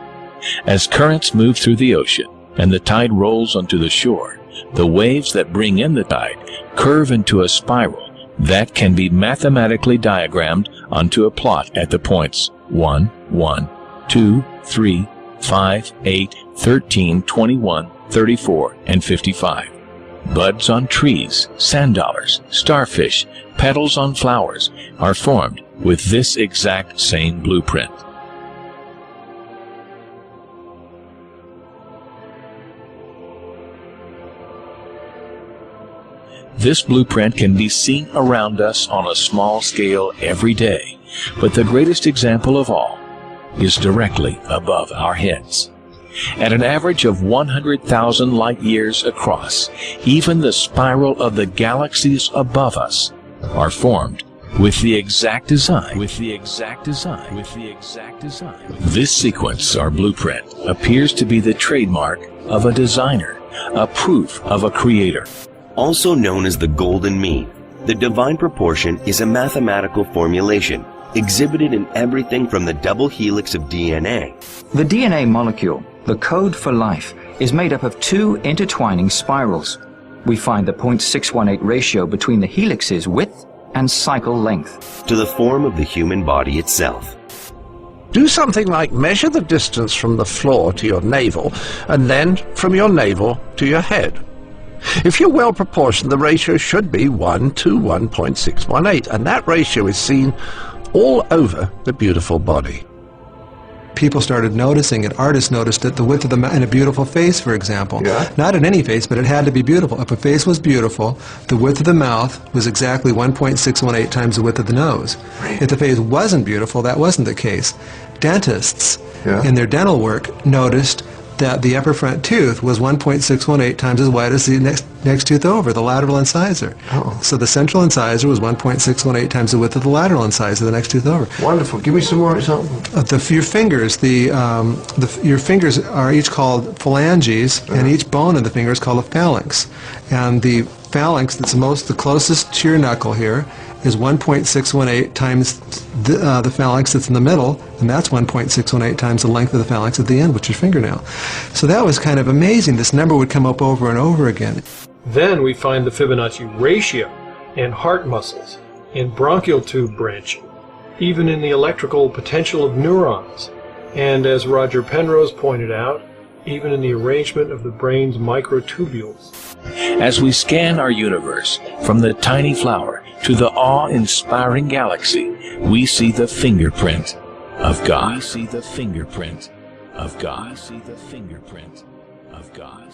As currents move through the ocean and the tide rolls onto the shore, the waves that bring in the tide curve into a spiral that can be mathematically diagrammed onto a plot at the points 1, 1, 2, 3, 5, 8, 13, 21, 34, and 55. Buds on trees, sand dollars, starfish, petals on flowers are formed with this exact same blueprint. This blueprint can be seen around us on a small scale every day, but the greatest example of all is directly above our heads. At an average of 100,000 light years across, even the spiral of the galaxies above us are formed with the exact design. This sequence, or blueprint, appears to be the trademark of a designer, a proof of a creator. Also known as the golden mean, the divine proportion is a mathematical formulation exhibited in everything from the double helix of DNA. The DNA molecule, the code for life, is made up of 2 intertwining spirals. We find the 0.618 ratio between the helix's width and cycle length. To the form of the human body itself. Do something like measure the distance from the floor to your navel, and then from your navel to your head. If you're well proportioned, the ratio should be 1 to 1.618, and that ratio is seen all over the beautiful body. People started noticing it. Artists noticed that the width of the mouth in a beautiful face, for example. Yeah. Not in any face, but it had to be beautiful. If a face was beautiful, the width of the mouth was exactly 1.618 times the width of the nose. Right. If the face wasn't beautiful, that wasn't the case. Dentists, in their dental work, noticed that the upper front tooth was 1.618 times as wide as the next tooth over, the lateral incisor. Oh. So the central incisor was 1.618 times the width of the lateral incisor, the next tooth over. Wonderful. Give me some more examples. Your fingers, your fingers are each called phalanges, and each bone of the finger is called a phalanx. And the phalanx that's the closest to your knuckle here is 1.618 times the phalanx that's in the middle, and that's 1.618 times the length of the phalanx at the end, which is your fingernail. So that was kind of amazing. This number would come up over and over again. Then we find the Fibonacci ratio in heart muscles, in bronchial tube branching, even in the electrical potential of neurons, and as Roger Penrose pointed out, even in the arrangement of the brain's microtubules. As we scan our universe, from the tiny flower to the awe-inspiring galaxy, we see the fingerprint of God. We see the fingerprint of God. We see the fingerprint of God.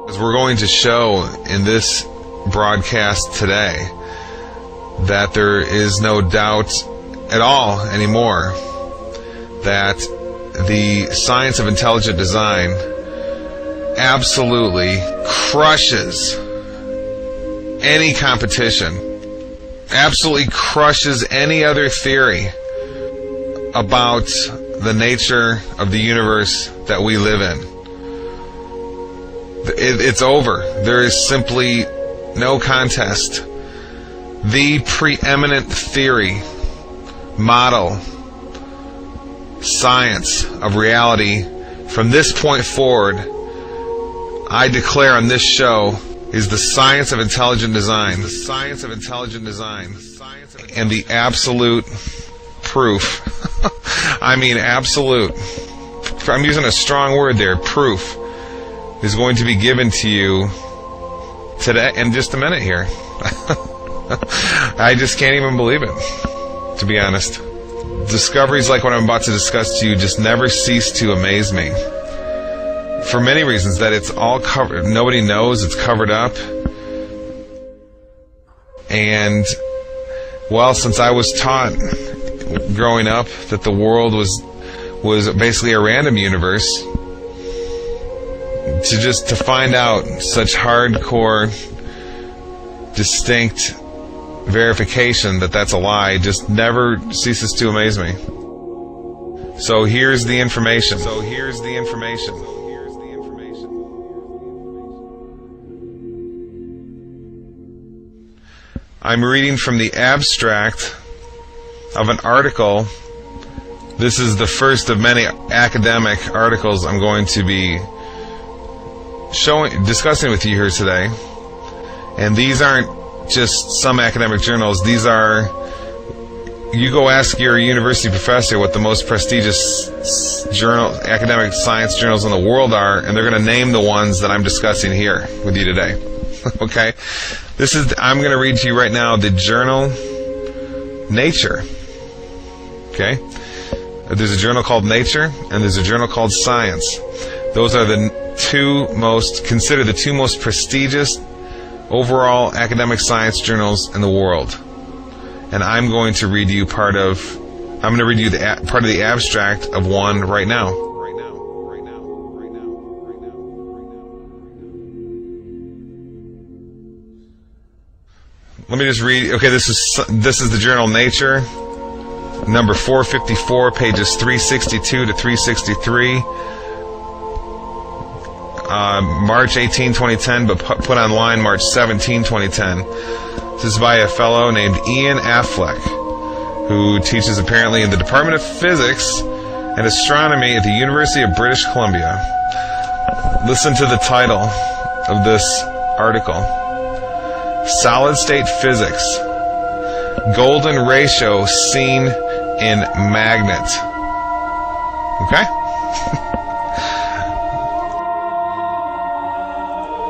As we're going to show in this broadcast today, that there is no doubt at all anymore that the science of intelligent design absolutely crushes any competition, absolutely crushes any other theory about the nature of the universe that we live in. It's over. There is simply no contest. The preeminent theory, model, science of reality from this point forward, I declare on this show, is the science of intelligent design. The science of intelligent design. And the absolute proof. I mean absolute. I'm using a strong word there, proof, is going to be given to you today in just a minute here. I just can't even believe it, to be honest. Discoveries like what I'm about to discuss to you just never cease to amaze me. For many reasons, that it's all covered, nobody knows, it's covered up. And, well, since I was taught growing up that the world was basically a random universe, to find out such hardcore, distinct verification that that's a lie just never ceases to amaze me. So here's the information. I'm reading from the abstract of an article. This is the first of many academic articles I'm going to be discussing with you here today. And these aren't just some academic journals. These are, you go ask your university professor what the most prestigious academic science journals in the world are, and they're going to name the ones that I'm discussing here with you today. Okay? I'm going to read to you right now the journal Nature. Okay? There's a journal called Nature, and there's a journal called Science. Those are considered the two most prestigious overall academic science journals in the world. And I'm going to read you part of the abstract of one right now. Let me just read. Okay, this is the journal Nature, number 454, pages 362 to 363. March 18, 2010, but put online March 17, 2010. This is by a fellow named Ian Affleck, who teaches apparently in the Department of Physics and Astronomy at the University of British Columbia. Listen to the title of this article. Solid-state physics. Golden ratio seen in magnet. Okay?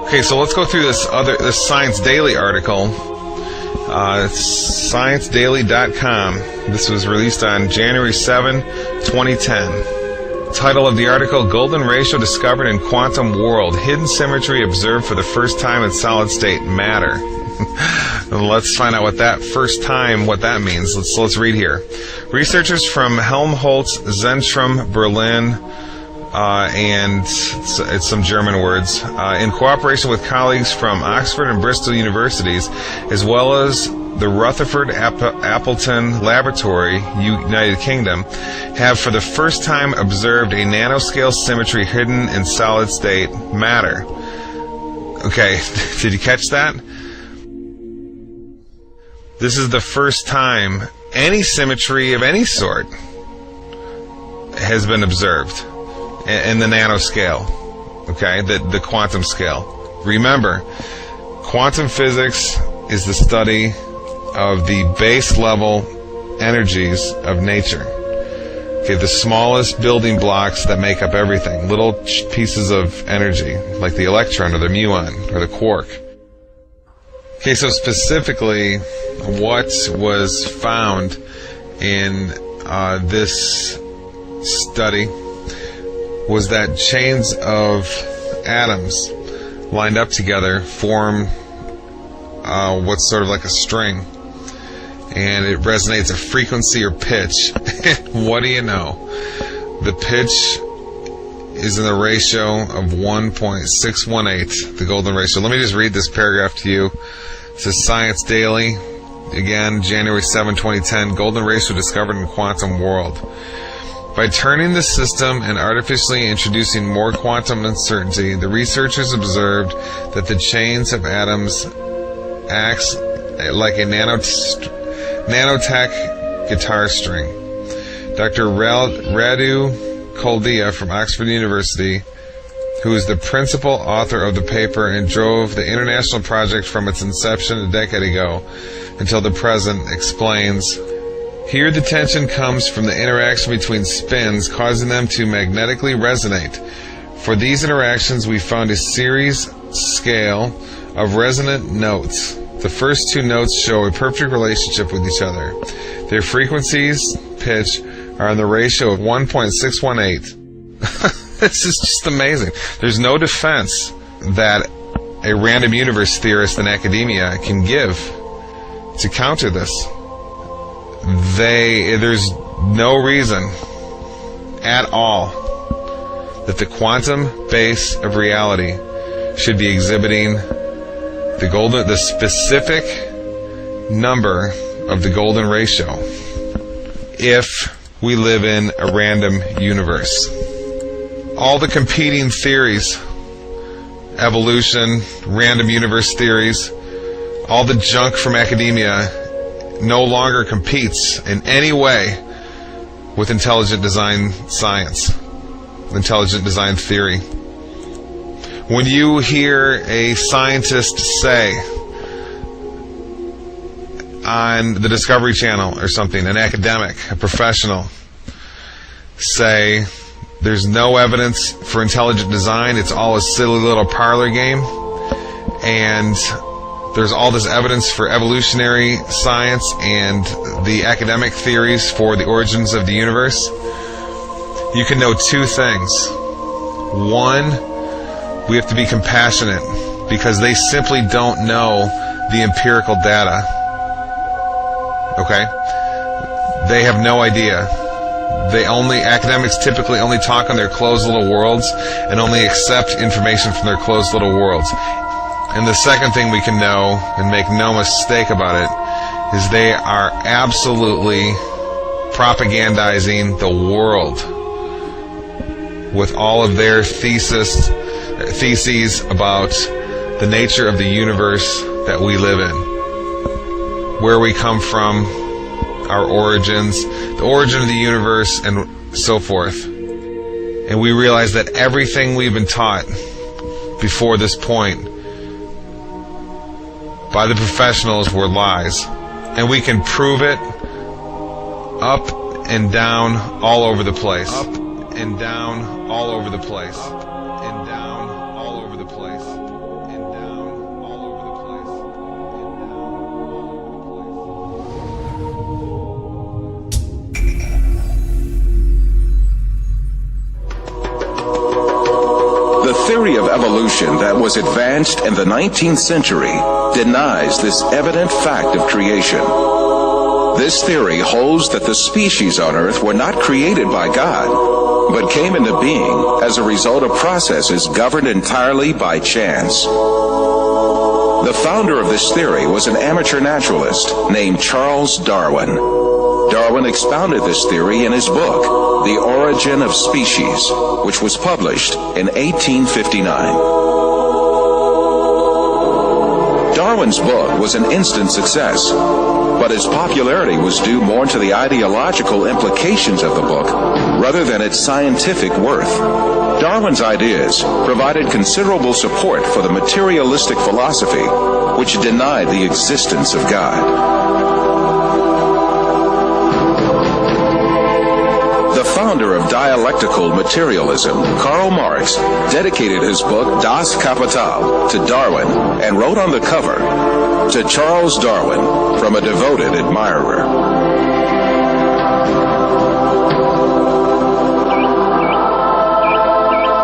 Okay, so let's go through this Science Daily article. It's ScienceDaily.com. This was released on January 7, 2010. Title of the article, Golden Ratio Discovered in Quantum World. Hidden Symmetry Observed for the First Time in Solid State Matter. Let's find out what that first time, what that means. Let's read here. Researchers from Helmholtz Zentrum Berlin, and it's some German words, in cooperation with colleagues from Oxford and Bristol universities, as well as the Rutherford Appleton Laboratory, United Kingdom, have for the first time observed a nanoscale symmetry hidden in solid state matter. Okay, did you catch that? This is the first time any symmetry of any sort has been observed in the nanoscale, okay, the quantum scale. Remember, quantum physics is the study of the base level energies of nature. Okay, the smallest building blocks that make up everything, little pieces of energy, like the electron or the muon or the quark. Okay, so specifically, what was found in this study was that chains of atoms lined up together form what's sort of like a string, and it resonates a frequency or pitch. What do you know? The pitch is in the ratio of 1.618, the golden ratio. Let me just read this paragraph to you. It says Science Daily, again, January 7, 2010, golden ratio discovered in quantum world. By turning the system and artificially introducing more quantum uncertainty, the researchers observed that the chains of atoms acts like a nanotech guitar string. Dr. Radu Koldia from Oxford University, who is the principal author of the paper and drove the international project from its inception a decade ago until the present, explains, here the tension comes from the interaction between spins, causing them to magnetically resonate. For these interactions, we found a series scale of resonant notes. The first two notes show a perfect relationship with each other. Their frequencies, pitch, are in the ratio of 1.618. This is just amazing. There's no defense that a random universe theorist in academia can give to counter this. There's no reason at all that the quantum base of reality should be exhibiting the specific number of the golden ratio if we live in a random universe. All the competing theories, evolution, random universe theories, all the junk from academia no longer competes in any way with intelligent design science, intelligent design theory. When you hear a scientist say on the Discovery Channel or something, an academic, a professional, say there's no evidence for intelligent design, it's all a silly little parlor game, and there's all this evidence for evolutionary science and the academic theories for the origins of the universe, you can know two things. One, we have to be compassionate because they simply don't know the empirical data. Okay? They have no idea. Academics typically only talk on their closed little worlds and only accept information from their closed little worlds. And the second thing we can know, and make no mistake about it, is they are absolutely propagandizing the world with all of their theses about the nature of the universe that we live in, where we come from, our origins, the origin of the universe, and so forth. And we realize that everything we've been taught before this point by the professionals were lies. And we can prove it up and down all over the place. Up and down all over the place. Up and down all over the place. And down all over the place. theory of evolution that was advanced in the 19th century denies this evident fact of creation. This theory holds that the species on Earth were not created by God, but came into being as a result of processes governed entirely by chance. The founder of this theory was an amateur naturalist named Charles Darwin. Darwin expounded this theory in his book, The Origin of Species, which was published in 1859. Darwin's book was an instant success, but its popularity was due more to the ideological implications of the book rather than its scientific worth. Darwin's ideas provided considerable support for the materialistic philosophy, which denied the existence of God. The founder of dialectical materialism, Karl Marx, dedicated his book Das Kapital to Darwin and wrote on the cover, "To Charles Darwin, from a devoted admirer."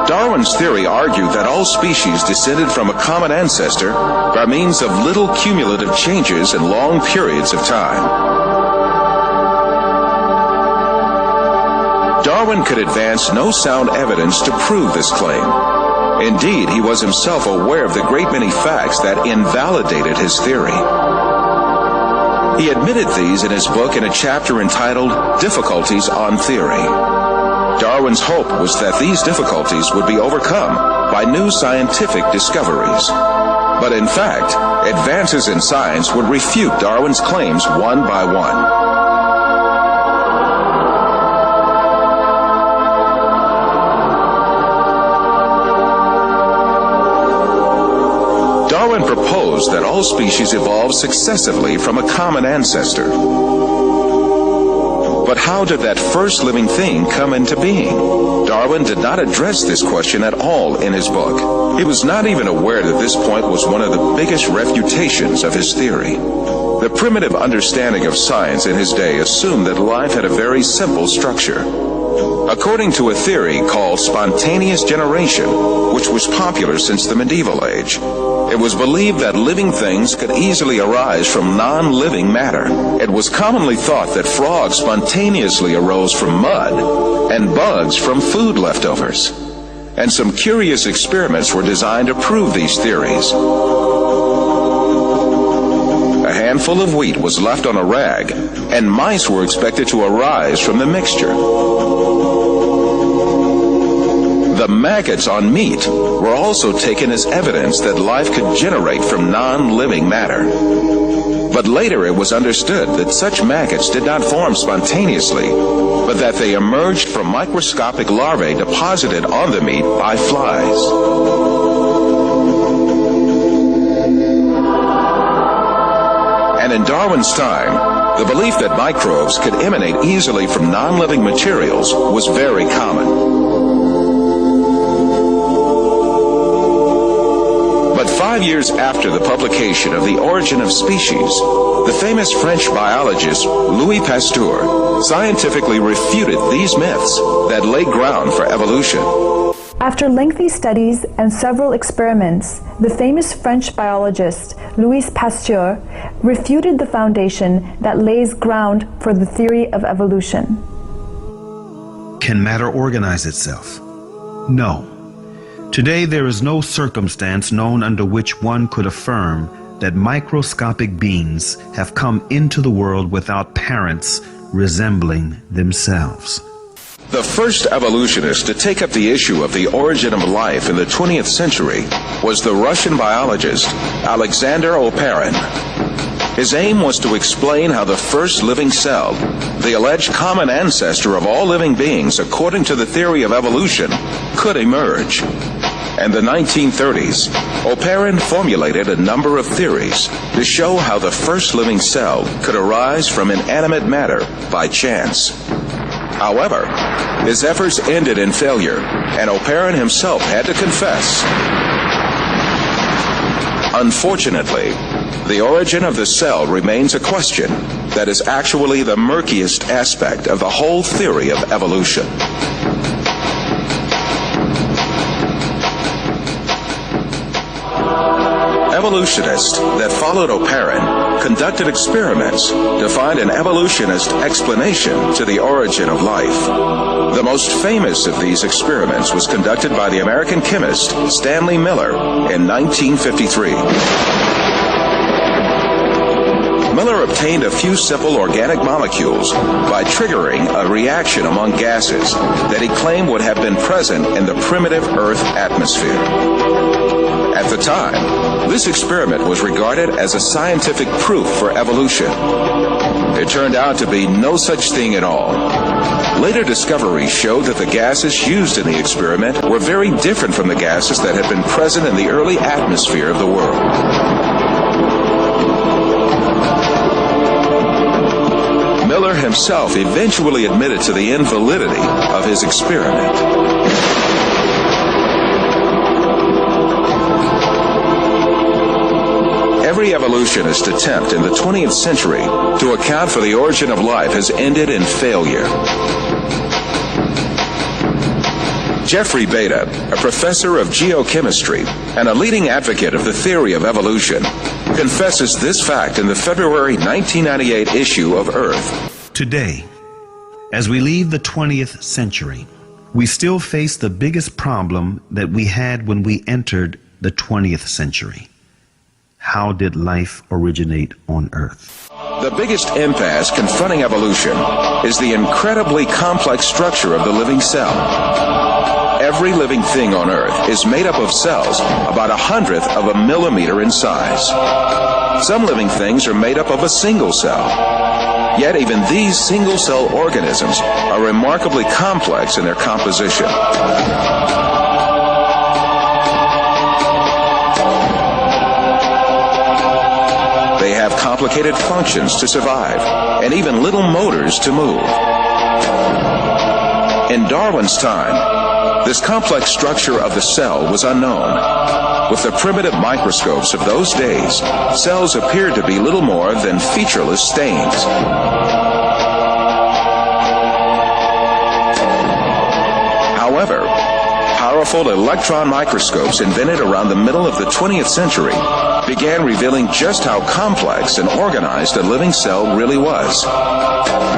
Darwin's theory argued that all species descended from a common ancestor by means of little cumulative changes in long periods of time. Darwin could advance no sound evidence to prove this claim. Indeed, he was himself aware of the great many facts that invalidated his theory. He admitted these in his book in a chapter entitled Difficulties on Theory. Darwin's hope was that these difficulties would be overcome by new scientific discoveries. But in fact, advances in science would refute Darwin's claims one by one. Darwin proposed that all species evolved successively from a common ancestor. But how did that first living thing come into being? Darwin did not address this question at all in his book. He was not even aware that this point was one of the biggest refutations of his theory. The primitive understanding of science in his day assumed that life had a very simple structure. According to a theory called spontaneous generation, which was popular since the medieval age, it was believed that living things could easily arise from non-living matter. It was commonly thought that frogs spontaneously arose from mud and bugs from food leftovers. And some curious experiments were designed to prove these theories. A handful of wheat was left on a rag, and mice were expected to arise from the mixture. The maggots on meat were also taken as evidence that life could generate from non-living matter. But later it was understood that such maggots did not form spontaneously, but that they emerged from microscopic larvae deposited on the meat by flies. And in Darwin's time, the belief that microbes could emanate easily from non-living materials was very common. But 5 years after the publication of The Origin of Species, the famous French biologist Louis Pasteur scientifically refuted these myths that lay ground for evolution. After lengthy studies and several experiments, the famous French biologist Louis Pasteur refuted the foundation that lays ground for the theory of evolution. Can matter organize itself? No. Today there is no circumstance known under which one could affirm that microscopic beings have come into the world without parents resembling themselves. The first evolutionist to take up the issue of the origin of life in the 20th century was the Russian biologist Alexander Oparin. His aim was to explain how the first living cell, the alleged common ancestor of all living beings according to the theory of evolution, could emerge. In the 1930s, Oparin formulated a number of theories to show how the first living cell could arise from inanimate matter by chance. However, his efforts ended in failure, and Oparin himself had to confess. Unfortunately, the origin of the cell remains a question that is actually the murkiest aspect of the whole theory of evolution. evolutionists that followed Oparin conducted experiments to find an evolutionist explanation to the origin of life. The most famous of these experiments was conducted by the American chemist Stanley Miller in 1953. Miller obtained a few simple organic molecules by triggering a reaction among gases that he claimed would have been present in the primitive Earth atmosphere. At the time, this experiment was regarded as a scientific proof for evolution. It turned out to be no such thing at all. Later discoveries showed that the gases used in the experiment were very different from the gases that had been present in the early atmosphere of the world. Miller himself eventually admitted to the invalidity of his experiment. Every evolutionist attempt in the 20th century to account for the origin of life has ended in failure. Jeffrey Beta, a professor of geochemistry and a leading advocate of the theory of evolution, confesses this fact in the February 1998 issue of Earth. Today, as we leave the 20th century, we still face the biggest problem that we had when we entered the 20th century. How did life originate on Earth? The biggest impasse confronting evolution is the incredibly complex structure of the living cell. Every living thing on Earth is made up of cells about 1/100th of a millimeter in size. Some living things are made up of a single cell. Yet even these single-cell organisms are remarkably complex in their composition. They have complicated functions to survive, and even little motors to move. In Darwin's time, this complex structure of the cell was unknown. With the primitive microscopes of those days, cells appeared to be little more than featureless stains. However, powerful electron microscopes invented around the middle of the 20th century began revealing just how complex and organized a living cell really was.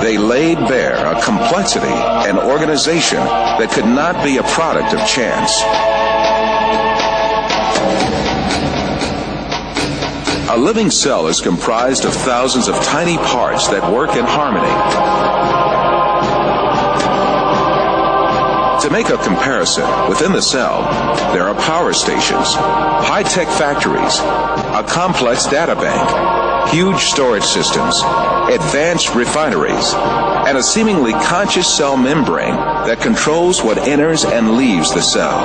They laid bare a complexity and organization that could not be a product of chance. A living cell is comprised of thousands of tiny parts that work in harmony. To make a comparison, within the cell, there are power stations, high-tech factories, a complex data bank, huge storage systems, advanced refineries, and a seemingly conscious cell membrane that controls what enters and leaves the cell.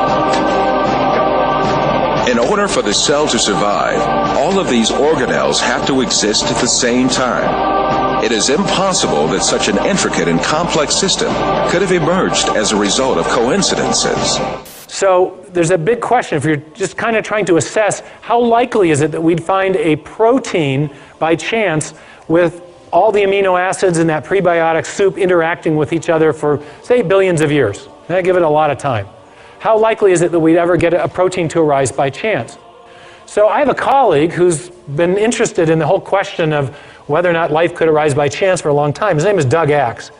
In order for the cell to survive, all of these organelles have to exist at the same time. It is impossible that such an intricate and complex system could have emerged as a result of coincidences. So there's a big question if you're just kind of trying to assess how likely is it that we'd find a protein by chance with all the amino acids in that prebiotic soup interacting with each other for, say, billions of years. And I give it a lot of time. How likely is it that we'd ever get a protein to arise by chance? So I have a colleague who's been interested in the whole question of whether or not life could arise by chance for a long time. His name is Doug Axe.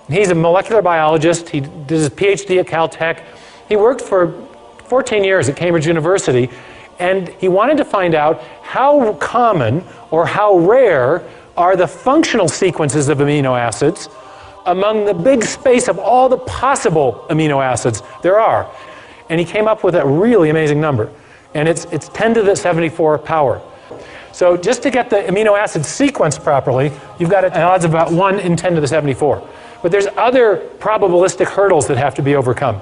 He's a molecular biologist. He did his PhD at Caltech. He worked for 14 years at Cambridge University, and he wanted to find out how common or how rare are the functional sequences of amino acids among the big space of all the possible amino acids there are. And he came up with a really amazing number, and it's 10 to the 74 power. So just to get the amino acid sequence properly, you've got an odds of about 1 in 10 to the 74. But there's other probabilistic hurdles that have to be overcome.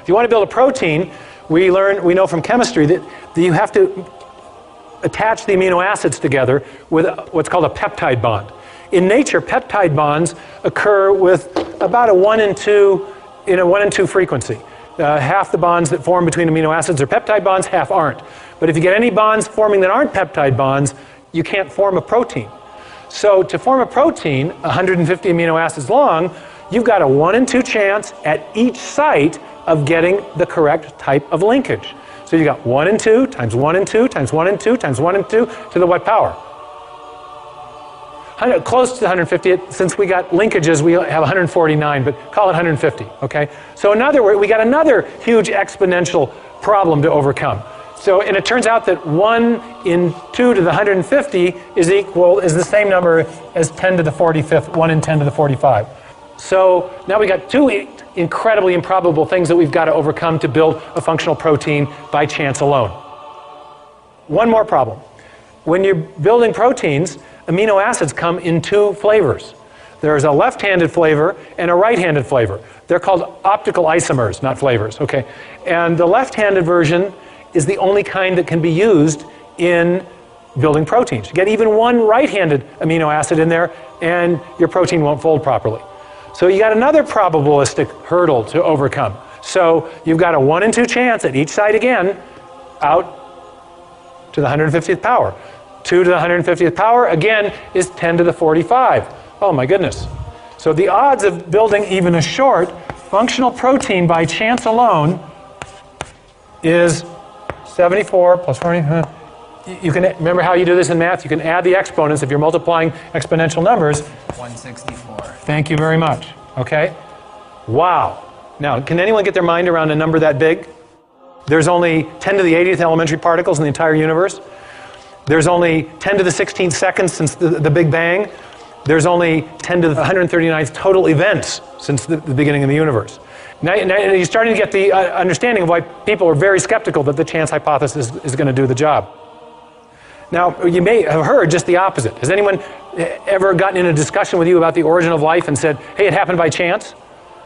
If you want to build a protein, we know from chemistry that you have to attach the amino acids together with what's called a peptide bond. In nature, peptide bonds occur with about a 1 in 2 in a 1 in 2 frequency. Half the bonds that form between amino acids are peptide bonds, half aren't. But if you get any bonds forming that aren't peptide bonds, you can't form a protein. So to form a protein, 150 amino acids long, you've got a 1 in 2 chance at each site of getting the correct type of linkage. So you got 1 and 2 times 1 and 2 times 1 and 2 times 1 and 2 to the what power? Close to 150. Since we got linkages, we have 149, but call it 150, okay? So in other words, we got another huge exponential problem to overcome. So, and it turns out that 1 in 2 to the 150 is the same number as 10 to the 45th, 1 in 10 to the 45. So now we got 2 incredibly improbable things that we've got to overcome to build a functional protein by chance alone. One more problem. When you're building proteins, amino acids come in 2 flavors. There's a left-handed flavor and a right-handed flavor. They're called optical isomers, not flavors, okay? And the left-handed version is the only kind that can be used in building proteins. You get even one right-handed amino acid in there and your protein won't fold properly. So you got another probabilistic hurdle to overcome. So you've got a 1 in 2 chance at each side again, out to the 150th power. 2 to the 150th power, again, is 10 to the 45. Oh my goodness. So the odds of building even a short functional protein by chance alone is 74 plus 40. You can remember how you do this in math? You can add the exponents if you're multiplying exponential numbers. 164. Thank you very much. Okay? Wow. Now, can anyone get their mind around a number that big? There's only 10 to the 80th elementary particles in the entire universe. There's only 10 to the 16th seconds since the Big Bang. There's only 10 to the 139th total events since the beginning of the universe. Now you're starting to get the understanding of why people are very skeptical that the chance hypothesis is going to do the job. Now, you may have heard just the opposite. Has anyone ever gotten in a discussion with you about the origin of life and said, hey, it happened by chance?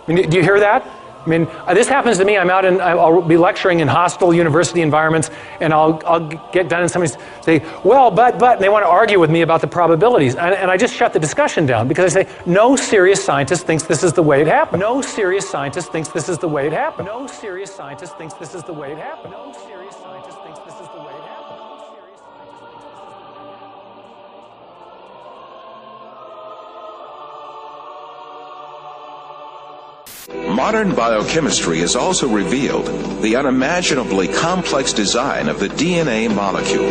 I mean, do you hear that? I mean, this happens to me. I'll be lecturing in hostile university environments, and I'll get done and somebody say, well, but, and they want to argue with me about the probabilities. And I just shut the discussion down because I say, no serious scientist thinks this is the way it happened. No serious scientist thinks this is the way it happened. No serious scientist thinks this is the way it happened. No serious scientist thinks this is the way it happened. Modern biochemistry has also revealed the unimaginably complex design of the DNA molecule.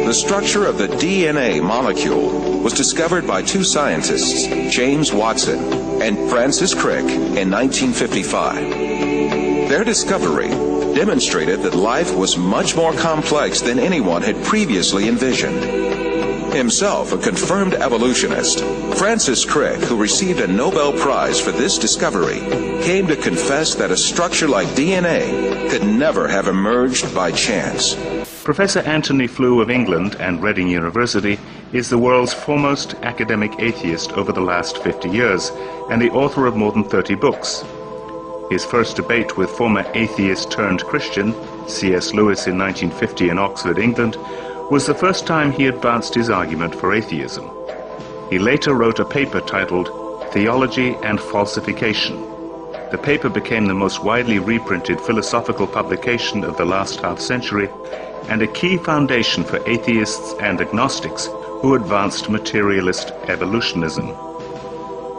The structure of the DNA molecule was discovered by 2 scientists, James Watson and Francis Crick, in 1955. Their discovery demonstrated that life was much more complex than anyone had previously envisioned. Himself a confirmed evolutionist, Francis Crick, who received a Nobel Prize for this discovery, came to confess that a structure like DNA could never have emerged by chance. Professor Anthony Flew of England and Reading University is the world's foremost academic atheist over the last 50 years and the author of more than 30 books. His first debate with former atheist-turned-Christian C.S. Lewis in 1950 in Oxford, England, was the first time he advanced his argument for atheism. He later wrote a paper titled Theology and Falsification. The paper became the most widely reprinted philosophical publication of the last half-century and a key foundation for atheists and agnostics who advanced materialist evolutionism.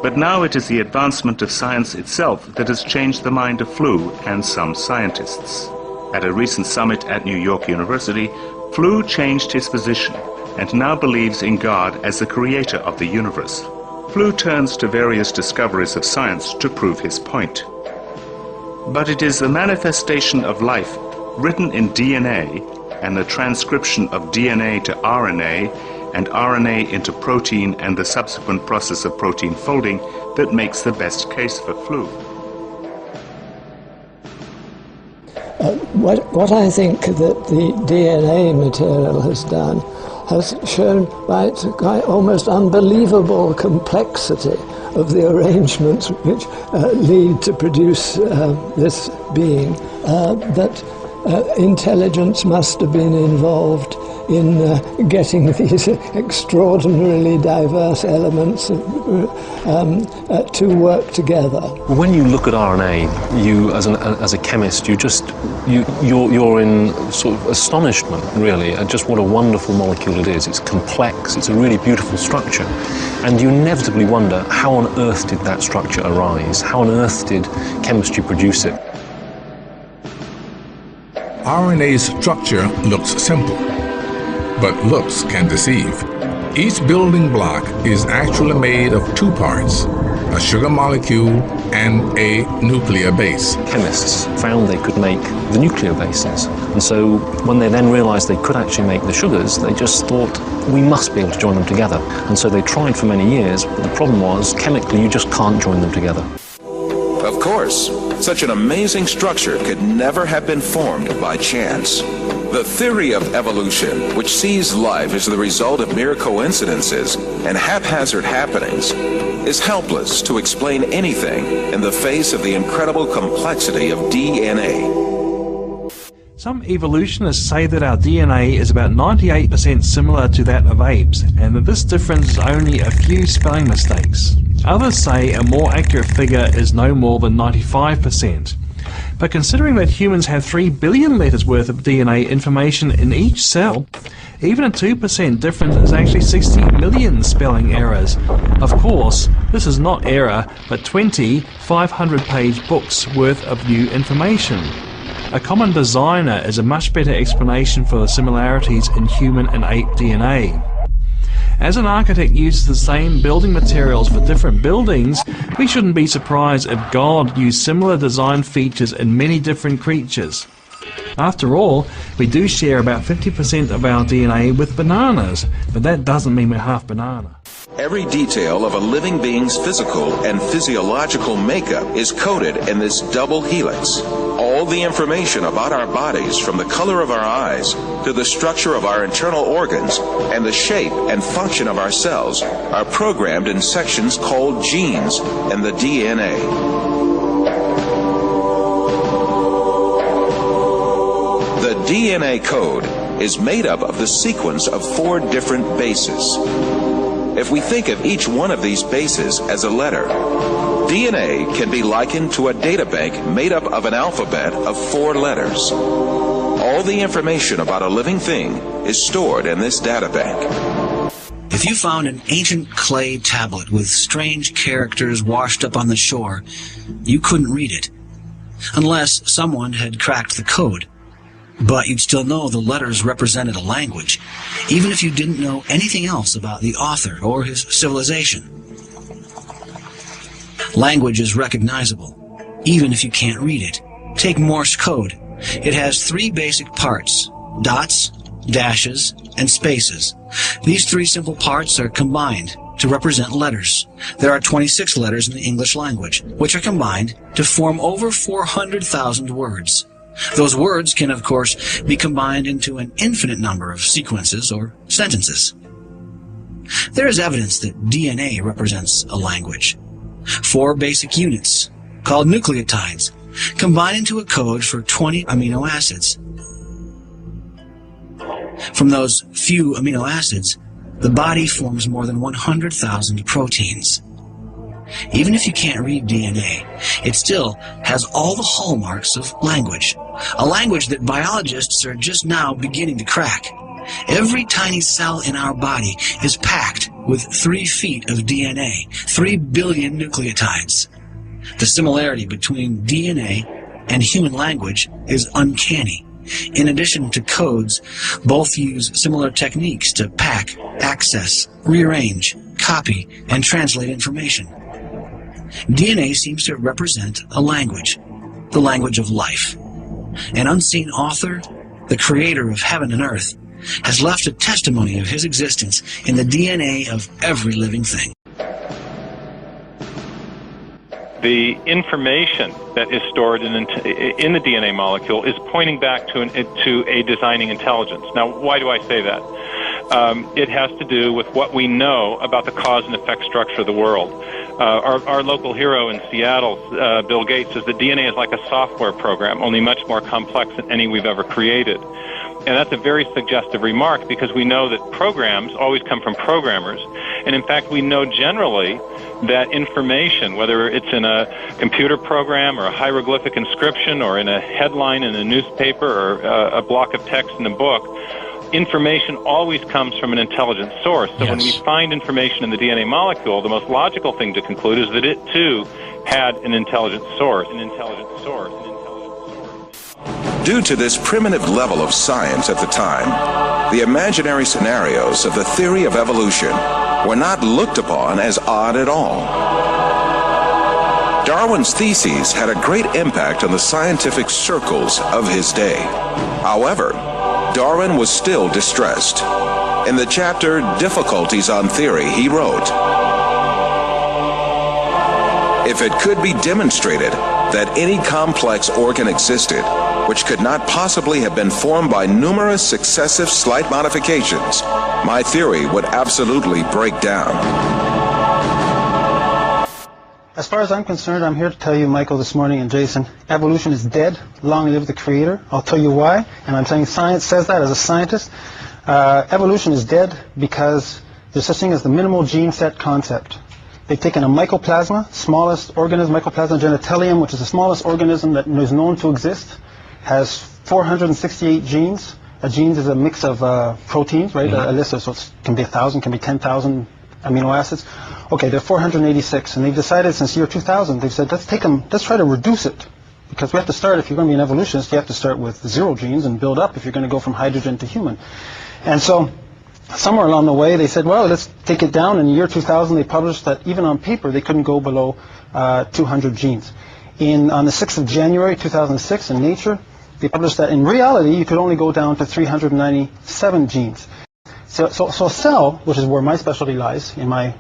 But now it is the advancement of science itself that has changed the mind of Flew and some scientists. At a recent summit at New York University, Flew changed his position and now believes in God as the creator of the universe. Flew turns to various discoveries of science to prove his point. But it is the manifestation of life written in DNA and the transcription of DNA to RNA and RNA into protein and the subsequent process of protein folding that makes the best case for Flew. What I think that the DNA material has done has shown by its almost unbelievable complexity of the arrangements which lead to produce this being, that intelligence must have been involved in getting these extraordinarily diverse elements to work together. When you look at RNA, you as a chemist, you're in sort of astonishment, really, at just what a wonderful molecule it is. It's complex, it's a really beautiful structure, and you inevitably wonder, how on earth did that structure arise? How on earth did chemistry produce it? RNA's structure looks simple, but looks can deceive. Each building block is actually made of two parts, a sugar molecule and a nuclear base. Chemists found they could make the nuclear bases, and so when they then realized they could actually make the sugars, they just thought, we must be able to join them together. And so they tried for many years, but the problem was, chemically, you just can't join them together. Of course, such an amazing structure could never have been formed by chance. The theory of evolution, which sees life as the result of mere coincidences and haphazard happenings, is helpless to explain anything in the face of the incredible complexity of DNA. Some evolutionists say that our DNA is about 98% similar to that of apes, and that this difference is only a few spelling mistakes. Others say a more accurate figure is no more than 95%. But considering that humans have 3 billion letters worth of DNA information in each cell, even a 2% difference is actually 60 million spelling errors. Of course, this is not error, but 20 500-page books worth of new information. A common designer is a much better explanation for the similarities in human and ape DNA. As an architect uses the same building materials for different buildings, we shouldn't be surprised if God used similar design features in many different creatures. After all, we do share about 50% of our DNA with bananas, but that doesn't mean we're half banana. Every detail of a living being's physical and physiological makeup is coded in this double helix. All the information about our bodies, from the color of our eyes to the structure of our internal organs and the shape and function of our cells, are programmed in sections called genes in the DNA. The DNA code is made up of the sequence of 4 different bases. If we think of each one of these bases as a letter, DNA can be likened to a databank made up of an alphabet of 4 letters. All the information about a living thing is stored in this databank. If you found an ancient clay tablet with strange characters washed up on the shore, you couldn't read it, unless someone had cracked the code. But you'd still know the letters represented a language, even if you didn't know anything else about the author or his civilization. Language is recognizable, even if you can't read it. Take Morse code. It has 3 basic parts: dots, dashes, and spaces. These 3 simple parts are combined to represent letters. There are 26 letters in the English language, which are combined to form over 400,000 words. Those words can, of course, be combined into an infinite number of sequences or sentences. There is evidence that DNA represents a language. 4 basic units, called nucleotides, combine into a code for 20 amino acids. From those few amino acids, the body forms more than 100,000 proteins. Even if you can't read DNA, it still has all the hallmarks of language. A language that biologists are just now beginning to crack. Every tiny cell in our body is packed with 3 feet of DNA, 3 billion nucleotides. The similarity between DNA and human language is uncanny. In addition to codes, both use similar techniques to pack, access, rearrange, copy, and translate information. DNA seems to represent a language, the language of life. An unseen author, the creator of heaven and earth, has left a testimony of his existence in the DNA of every living thing. The information that is stored in the DNA molecule is pointing back to a designing intelligence. Now, why do I say that? It has to do with what we know about the cause and effect structure of the world. Our local hero in Seattle, Bill Gates, says that DNA is like a software program, only much more complex than any we've ever created. And that's a very suggestive remark because we know that programs always come from programmers. And in fact, we know generally that information, whether it's in a computer program or a hieroglyphic inscription or in a headline in a newspaper or a block of text in a book, information always comes from an intelligent source. So when we find information in the DNA molecule, the most logical thing to conclude is that it too had an intelligent source. Due to this primitive level of science at the time, the imaginary scenarios of the theory of evolution were not looked upon as odd at all. Darwin's theses had a great impact on the scientific circles of his day. However, Darwin was still distressed. In the chapter Difficulties on Theory, he wrote, "If it could be demonstrated that any complex organ existed, which could not possibly have been formed by numerous successive slight modifications, my theory would absolutely break down." As far as I'm concerned, I'm here to tell you, Michael, this morning, and Jason, evolution is dead. Long live the Creator. I'll tell you why, and I'm saying science says that as a scientist. Evolution is dead because there's such thing as the minimal gene set concept. They've taken a mycoplasma, smallest organism, Mycoplasma genitalium, which is the smallest organism that is known to exist, has 468 genes. A gene is a mix of proteins, right? A list of, so it can be 1,000, can be 10,000 amino acids. Okay, there are 486, and they've decided since year 2000, they've said, let's try to reduce it. Because we have to start, if you're going to be an evolutionist, you have to start with 0 genes and build up if you're going to go from hydrogen to human. And so, somewhere along the way, they said, well, let's take it down. In the year 2000, they published that even on paper, they couldn't go below 200 genes. On the 6th of January 2006 in Nature, they published that in reality, you could only go down to 397 genes. So a cell, which is where my specialty lies in my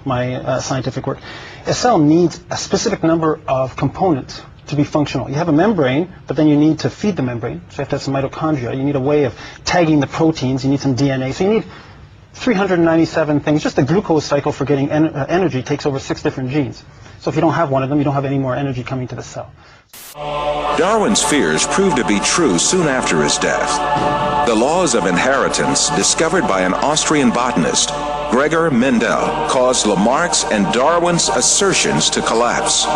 scientific work, a cell needs a specific number of components to be functional. You have a membrane, but then you need to feed the membrane. So you have to have some mitochondria. You need a way of tagging the proteins. You need some DNA. So you need 397 things. Just the glucose cycle for getting energy takes over 6 different genes. So if you don't have one of them, you don't have any more energy coming to the cell. Darwin's fears proved to be true soon after his death. The laws of inheritance, discovered by an Austrian botanist, Gregor Mendel, caused Lamarck's and Darwin's assertions to collapse.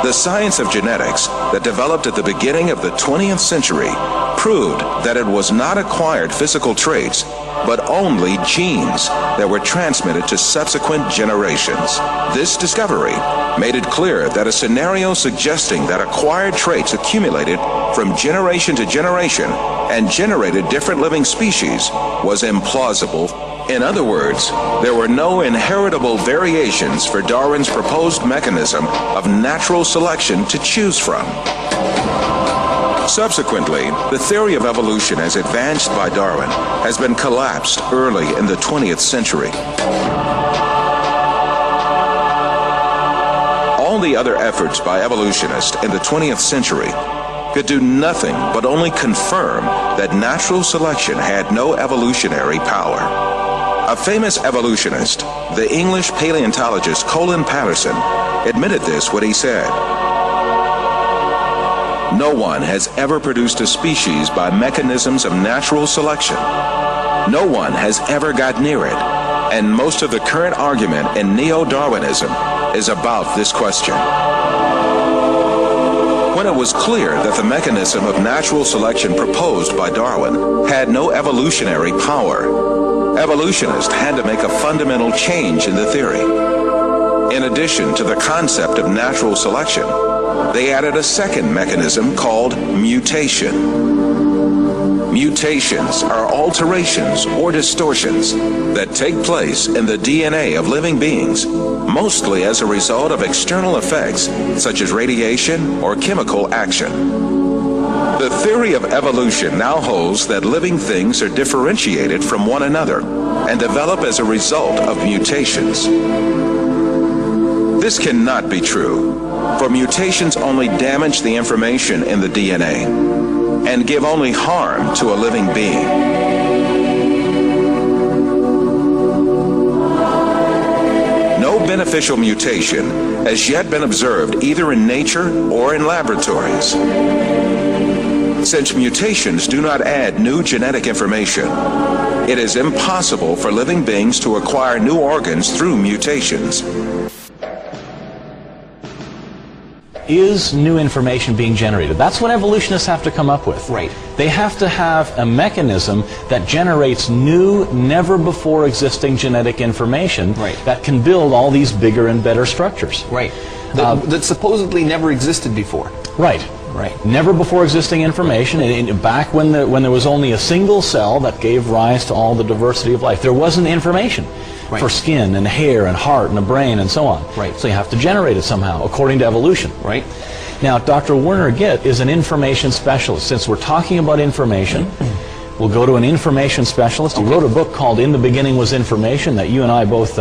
The science of genetics that developed at the beginning of the 20th century proved that it was not acquired physical traits, but only genes that were transmitted to subsequent generations. This discovery made it clear that a scenario suggesting that acquired traits accumulated from generation to generation and generated different living species was implausible. In other words, there were no inheritable variations for Darwin's proposed mechanism of natural selection to choose from. Subsequently, the theory of evolution as advanced by Darwin has been collapsed early in the 20th century. All the other efforts by evolutionists in the 20th century could do nothing but only confirm that natural selection had no evolutionary power. A famous evolutionist, the English paleontologist Colin Patterson, admitted this when he said, "No one has ever produced a species by mechanisms of natural selection. No one has ever got near it, and most of the current argument in neo-Darwinism is about this question." When it was clear that the mechanism of natural selection proposed by Darwin had no evolutionary power, evolutionists had to make a fundamental change in the theory. In addition to the concept of natural selection, they added a second mechanism called mutation. Mutations are alterations or distortions that take place in the DNA of living beings, mostly as a result of external effects such as radiation or chemical action. The theory of evolution now holds that living things are differentiated from one another and develop as a result of mutations. This cannot be true, for mutations only damage the information in the DNA and give only harm to a living being. No beneficial mutation has yet been observed either in nature or in laboratories. Since mutations do not add new genetic information, it is impossible for living beings to acquire new organs through mutations. Is new information being generated? That's what evolutionists have to come up with. Right. They have to have a mechanism that generates new, never before existing genetic information that can build all these bigger and better structures. Right. That supposedly never existed before. Right. Right. Never before existing information. Back when there was only a single cell that gave rise to all the diversity of life, there wasn't information. Right. For skin and hair and heart and a brain and so on. Right. So you have to generate it somehow, according to evolution. Right. Now, Dr. Werner Gitt is an information specialist. Since we're talking about information, we'll go to an information specialist. He wrote a book called In the Beginning Was Information that you and I both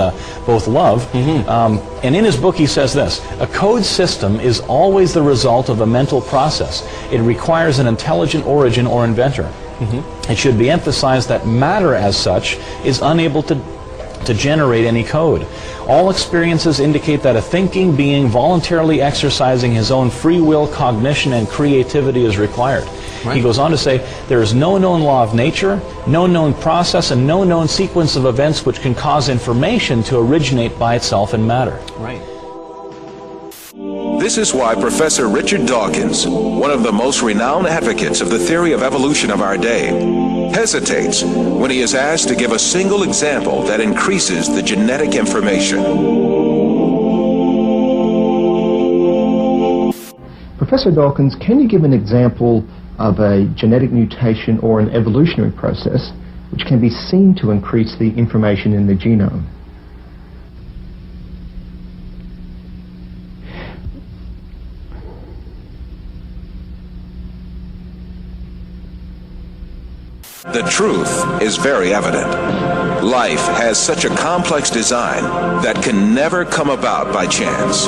love. And in his book he says this: a code system is always the result of a mental process. It requires an intelligent origin or inventor. It should be emphasized that matter as such is unable to generate any code. All experiences indicate that a thinking being voluntarily exercising his own free will, cognition, and creativity is required. Right. He goes on to say, there is no known law of nature, no known process, and no known sequence of events which can cause information to originate by itself in matter. Right. This is why Professor Richard Dawkins, one of the most renowned advocates of the theory of evolution of our day, hesitates when he is asked to give a single example that increases the genetic information. Professor Dawkins, can you give an example of a genetic mutation or an evolutionary process which can be seen to increase the information in the genome? The truth is very evident. Life has such a complex design that can never come about by chance.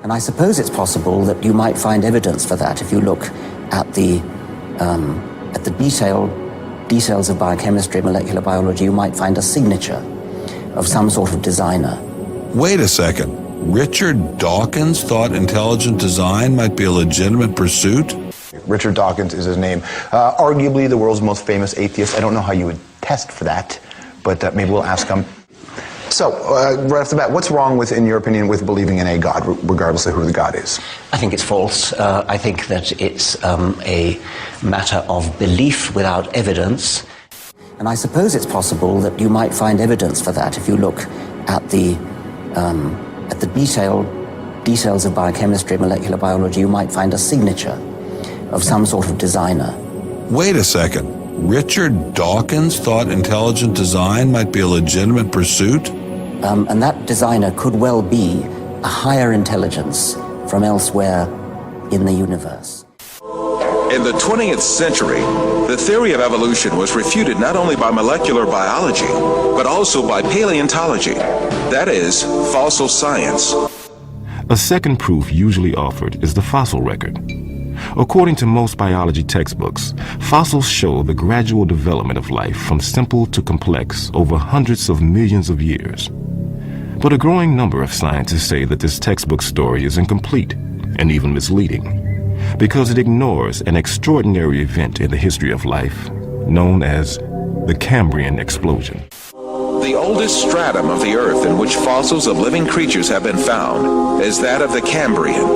And I suppose it's possible that you might find evidence for that if you look at the details of biochemistry, molecular biology. You might find a signature of some sort of designer. Wait a second. Richard Dawkins thought intelligent design might be a legitimate pursuit? Richard Dawkins is his name. Arguably the world's most famous atheist. I don't know how you would test for that, but maybe we'll ask him. So, right off the bat, what's wrong with, in your opinion, with believing in a God, regardless of who the God is? I think it's false. I think that it's a matter of belief without evidence. And I suppose it's possible that you might find evidence for that if you look at the details of biochemistry, molecular biology. You might find a signature of some sort of designer. Wait a second. Richard Dawkins thought intelligent design might be a legitimate pursuit? And that designer could well be a higher intelligence from elsewhere in the universe. In the 20th century, the theory of evolution was refuted not only by molecular biology, but also by paleontology, that is, fossil science. A second proof usually offered is the fossil record. According to most biology textbooks, fossils show the gradual development of life from simple to complex over hundreds of millions of years. But a growing number of scientists say that this textbook story is incomplete and even misleading, because it ignores an extraordinary event in the history of life known as the Cambrian explosion. The oldest stratum of the Earth in which fossils of living creatures have been found is that of the Cambrian,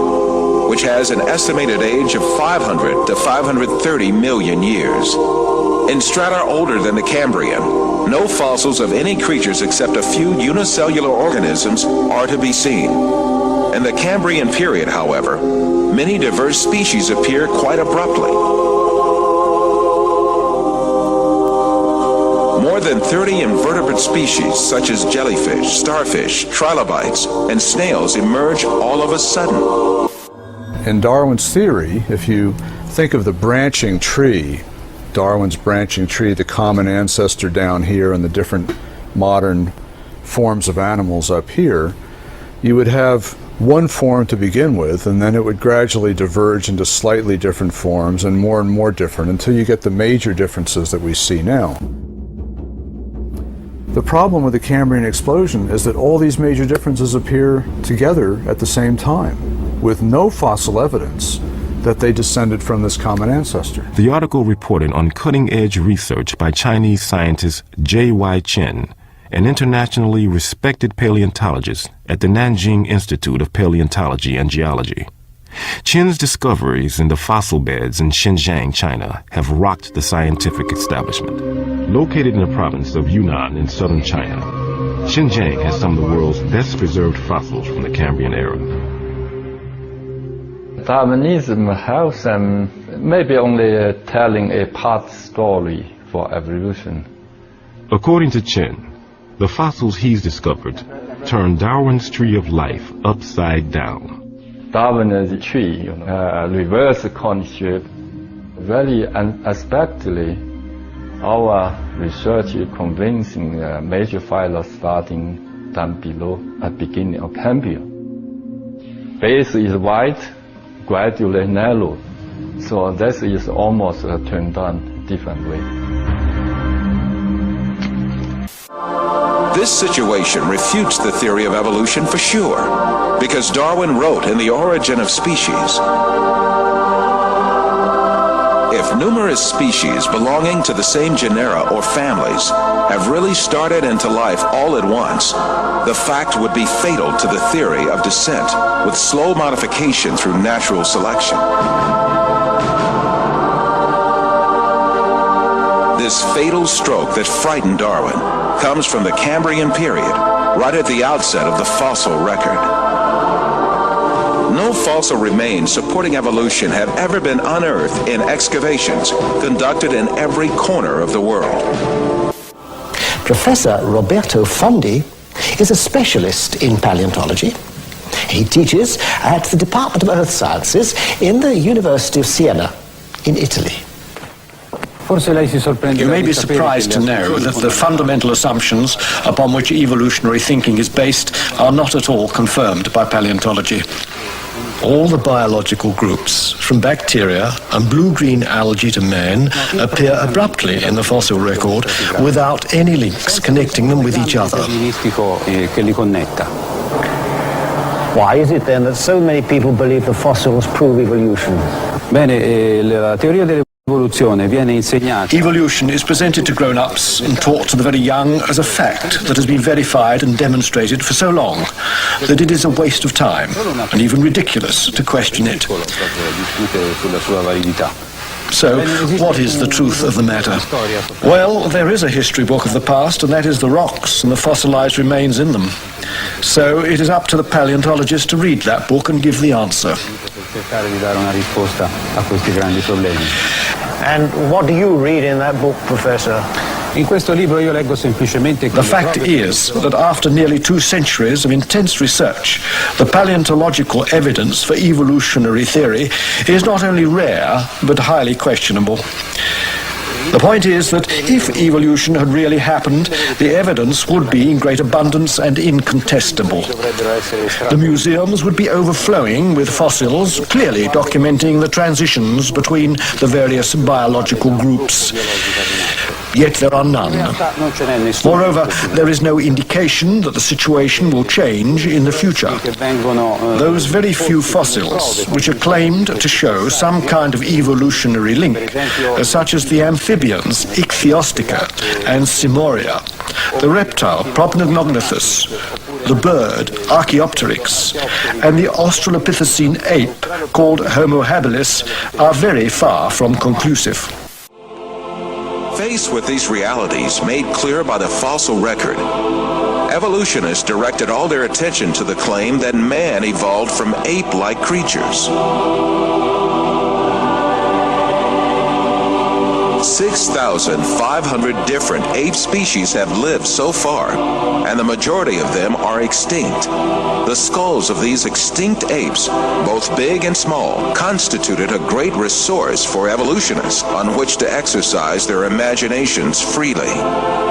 which has an estimated age of 500 to 530 million years. In strata older than the Cambrian, no fossils of any creatures except a few unicellular organisms are to be seen. In the Cambrian period, however, many diverse species appear quite abruptly. More than 30 invertebrate species, such as jellyfish, starfish, trilobites, and snails, emerge all of a sudden. In Darwin's theory, if you think of the branching tree, Darwin's branching tree, the common ancestor down here and the different modern forms of animals up here, you would have one form to begin with, and then it would gradually diverge into slightly different forms and more different until you get the major differences that we see now. The problem with the Cambrian explosion is that all these major differences appear together at the same time, with no fossil evidence that they descended from this common ancestor. The article reported on cutting-edge research by Chinese scientist J.Y. Chen, an internationally respected paleontologist at the Nanjing Institute of Paleontology and Geology. Chen's discoveries in the fossil beds in Xinjiang, China, have rocked the scientific establishment. Located in the province of Yunnan in southern China, Xinjiang has some of the world's best preserved fossils from the Cambrian era. Darwinism helps them maybe only telling a part story for evolution. According to Chen, the fossils he's discovered turn Darwin's tree of life upside down. Darwin's tree, reverse concept, very unexpectedly, our research is convincing major phyla starting down below at beginning of Cambrian. Base is wide, gradually narrow, so this is almost turned on different way. This situation refutes the theory of evolution for sure, because Darwin wrote in The Origin of Species, if numerous species belonging to the same genera or families have really started into life all at once, the fact would be fatal to the theory of descent with slow modification through natural selection. This fatal stroke that frightened Darwin comes from the Cambrian period, right at the outset of the fossil record. No fossil remains supporting evolution have ever been unearthed in excavations conducted in every corner of the world. Professor Roberto Fondi is a specialist in paleontology. He teaches at the Department of Earth Sciences in the University of Siena in Italy. You may be surprised to know that the fundamental assumptions upon which evolutionary thinking is based are not at all confirmed by paleontology. All the biological groups, from bacteria and blue-green algae to man, appear abruptly in the fossil record without any links connecting them with each other. Why is it then that so many people believe the fossils prove evolution? Evolution is presented to grown-ups and taught to the very young as a fact that has been verified and demonstrated for so long that it is a waste of time and even ridiculous to question it. So, what is the truth of the matter? Well, there is a history book of the past, and that is the rocks and the fossilized remains in them. So it is up to the paleontologist to read that book and give the answer. And what do you read in that book, Professor? The fact is that after nearly 2 centuries of intense research, the paleontological evidence for evolutionary theory is not only rare, but highly questionable. The point is that if evolution had really happened, the evidence would be in great abundance and incontestable. The museums would be overflowing with fossils, clearly documenting the transitions between the various biological groups. Yet there are none. Moreover, there is no indication that the situation will change in the future. Those very few fossils which are claimed to show some kind of evolutionary link, such as the amphibians Ichthyostica and Simoria, the reptile Propenognathus, the bird Archaeopteryx, and the Australopithecine ape called Homo habilis, are very far from conclusive. Faced with these realities made clear by the fossil record, evolutionists directed all their attention to the claim that man evolved from ape-like creatures. 6,500 different ape species have lived so far, and the majority of them are extinct. The skulls of these extinct apes, both big and small, constituted a great resource for evolutionists on which to exercise their imaginations freely.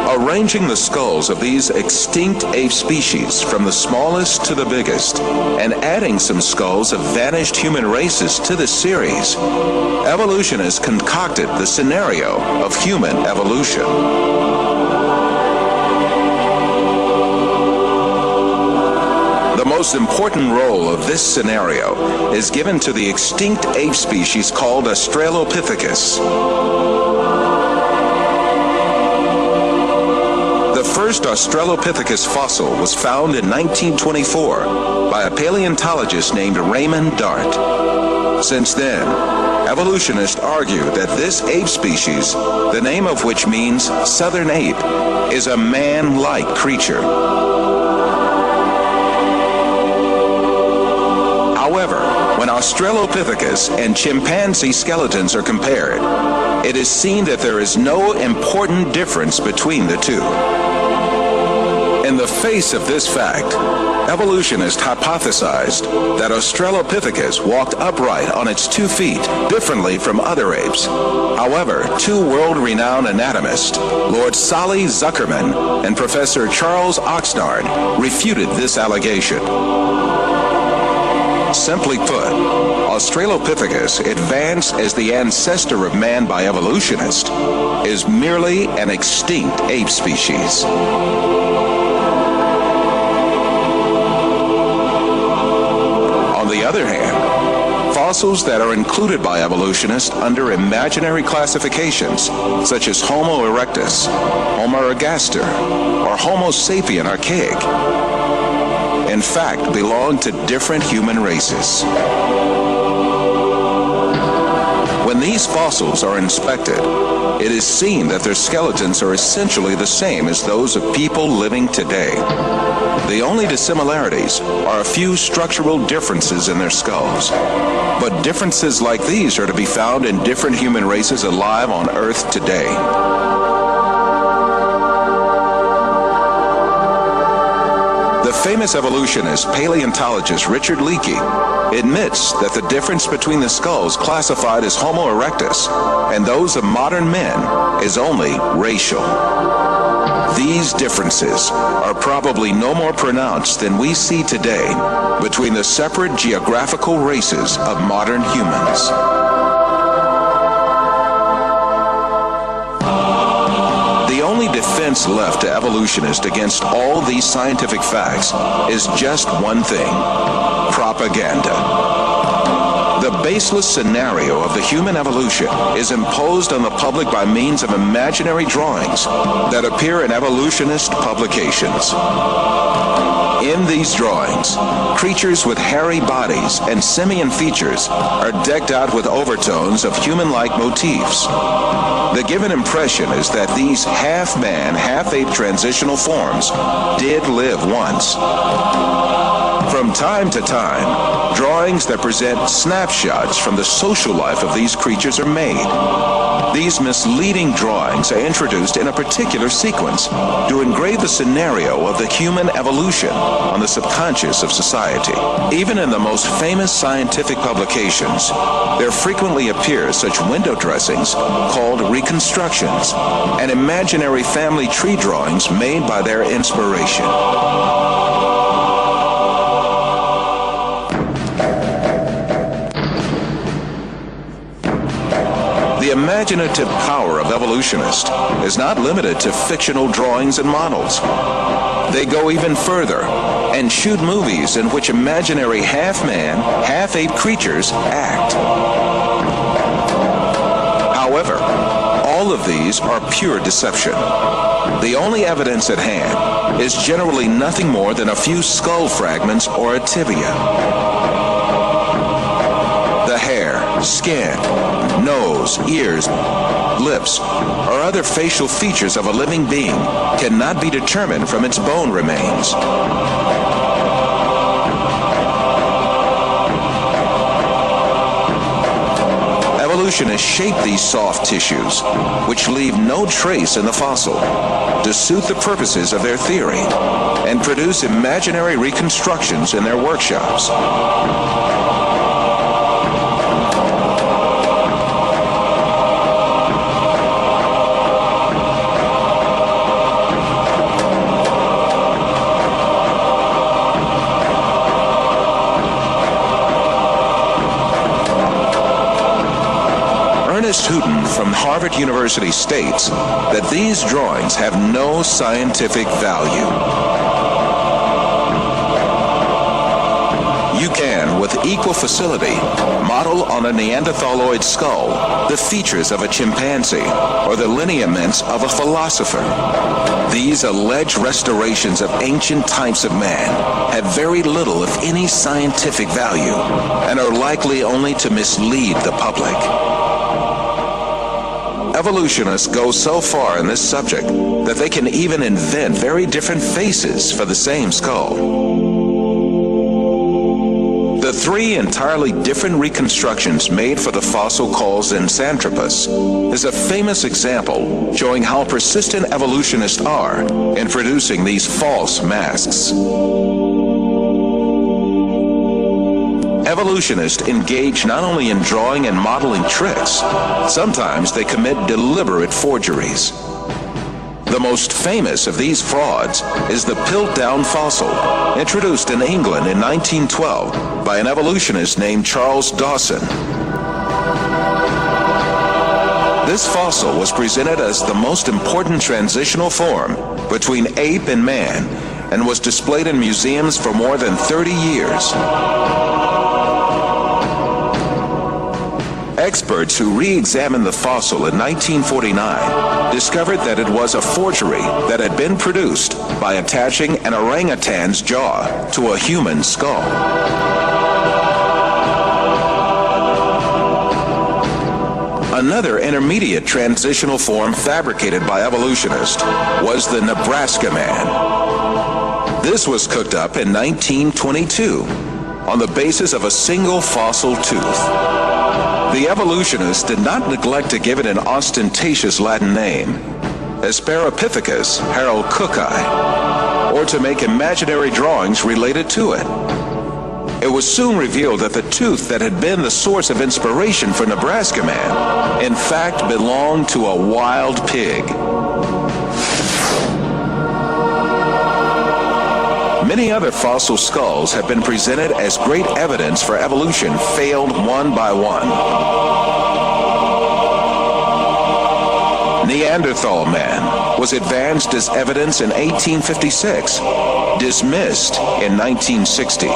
Arranging the skulls of these extinct ape species from the smallest to the biggest, and adding some skulls of vanished human races to the series, evolutionists concocted the scenario of human evolution. most important role of this scenario is given to the extinct ape species called Australopithecus. The first Australopithecus fossil was found in 1924 by a paleontologist named Raymond Dart. Since then, evolutionists argue that this ape species, the name of which means southern ape, is a man-like creature. However, when Australopithecus and chimpanzee skeletons are compared, it is seen that there is no important difference between the two. In the face of this fact, evolutionists hypothesized that Australopithecus walked upright on its 2 feet differently from other apes. However, two world-renowned anatomists, Lord Solly Zuckerman and Professor Charles Oxnard, refuted this allegation. Simply put, Australopithecus, advanced as the ancestor of man by evolutionists, is merely an extinct ape species. On the other hand, fossils that are included by evolutionists under imaginary classifications, such as Homo erectus, Homo ergaster, or Homo sapien archaic, in fact, belong to different human races. When these fossils are inspected, it is seen that their skeletons are essentially the same as those of people living today. The only dissimilarities are a few structural differences in their skulls. But differences like these are to be found in different human races alive on Earth today. The famous evolutionist paleontologist Richard Leakey admits that the difference between the skulls classified as Homo erectus and those of modern men is only racial. These differences are probably no more pronounced than we see today between the separate geographical races of modern humans. The only defense left to evolutionists against all these scientific facts is just one thing: propaganda. The baseless scenario of the human evolution is imposed on the public by means of imaginary drawings that appear in evolutionist publications. In these drawings, creatures with hairy bodies and simian features are decked out with overtones of human-like motifs. The given impression is that these half-man, half-ape transitional forms did live once. From time to time, drawings that present snapshots from the social life of these creatures are made. These misleading drawings are introduced in a particular sequence to engrave the scenario of the human evolution on the subconscious of society. Even in the most famous scientific publications, there frequently appear such window dressings called reconstructions and imaginary family tree drawings made by their inspiration. The imaginative power of evolutionists is not limited to fictional drawings and models. They go even further and shoot movies in which imaginary half-man, half-ape creatures act. However, all of these are pure deception. The only evidence at hand is generally nothing more than a few skull fragments or a tibia. The hair, skin, nose, ears, lips, or other facial features of a living being cannot be determined from its bone remains. Evolutionists shape these soft tissues, which leave no trace in the fossil, to suit the purposes of their theory, and produce imaginary reconstructions in their workshops. Houghton from Harvard University states that these drawings have no scientific value. You can, with equal facility, model on a Neanderthaloid skull the features of a chimpanzee or the lineaments of a philosopher. These alleged restorations of ancient types of man have very little, if any, scientific value and are likely only to mislead the public. Evolutionists go so far in this subject that they can even invent very different faces for the same skull. The three entirely different reconstructions made for the fossil called Zinjanthropus is a famous example showing how persistent evolutionists are in producing these false masks. Evolutionists engage not only in drawing and modeling tricks, sometimes they commit deliberate forgeries. The most famous of these frauds is the Piltdown fossil, introduced in England in 1912 by an evolutionist named Charles Dawson. This fossil was presented as the most important transitional form between ape and man and was displayed in museums for more than 30 years. Experts who re-examined the fossil in 1949 discovered that it was a forgery that had been produced by attaching an orangutan's jaw to a human skull. Another intermediate transitional form fabricated by evolutionists was the Nebraska man. This was cooked up in 1922 on the basis of a single fossil tooth. The evolutionists did not neglect to give it an ostentatious Latin name, Asparapithecus harold-cooki, or to make imaginary drawings related to it. It was soon revealed that the tooth that had been the source of inspiration for Nebraska Man, in fact, belonged to a wild pig. Many other fossil skulls have been presented as great evidence for evolution, failed one by one. Neanderthal man was advanced as evidence in 1856, dismissed in 1960.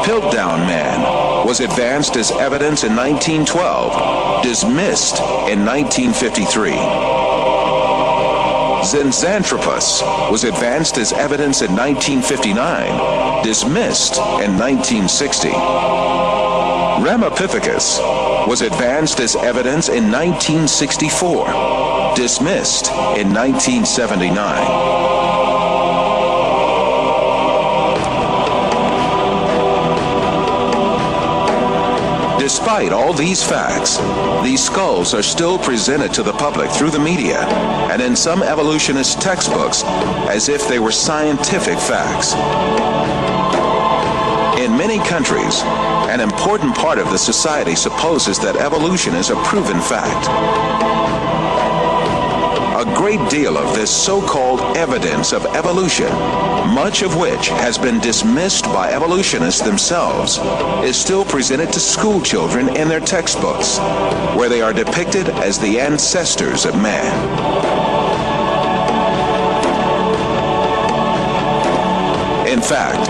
Piltdown man was advanced as evidence in 1912, dismissed in 1953. Zinjanthropus was advanced as evidence in 1959, dismissed in 1960. Ramapithecus was advanced as evidence in 1964, dismissed in 1979. Despite all these facts, these skulls are still presented to the public through the media and in some evolutionist textbooks as if they were scientific facts. In many countries, an important part of the society supposes that evolution is a proven fact. A great deal of this so-called evidence of evolution, much of which has been dismissed by evolutionists themselves, is still presented to school children in their textbooks, where they are depicted as the ancestors of man. In fact,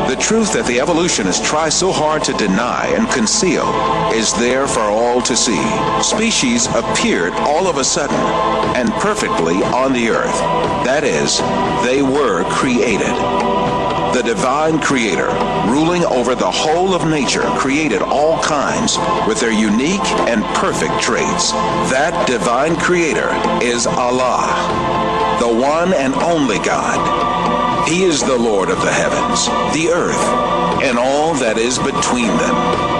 the truth that the evolutionists try so hard to deny and conceal is there for all to see. Species appeared all of a sudden and perfectly on the earth. That is, they were created. The divine creator, ruling over the whole of nature, created all kinds with their unique and perfect traits. That divine creator is Allah, the one and only God. He is the Lord of the heavens, the earth, and all that is between them.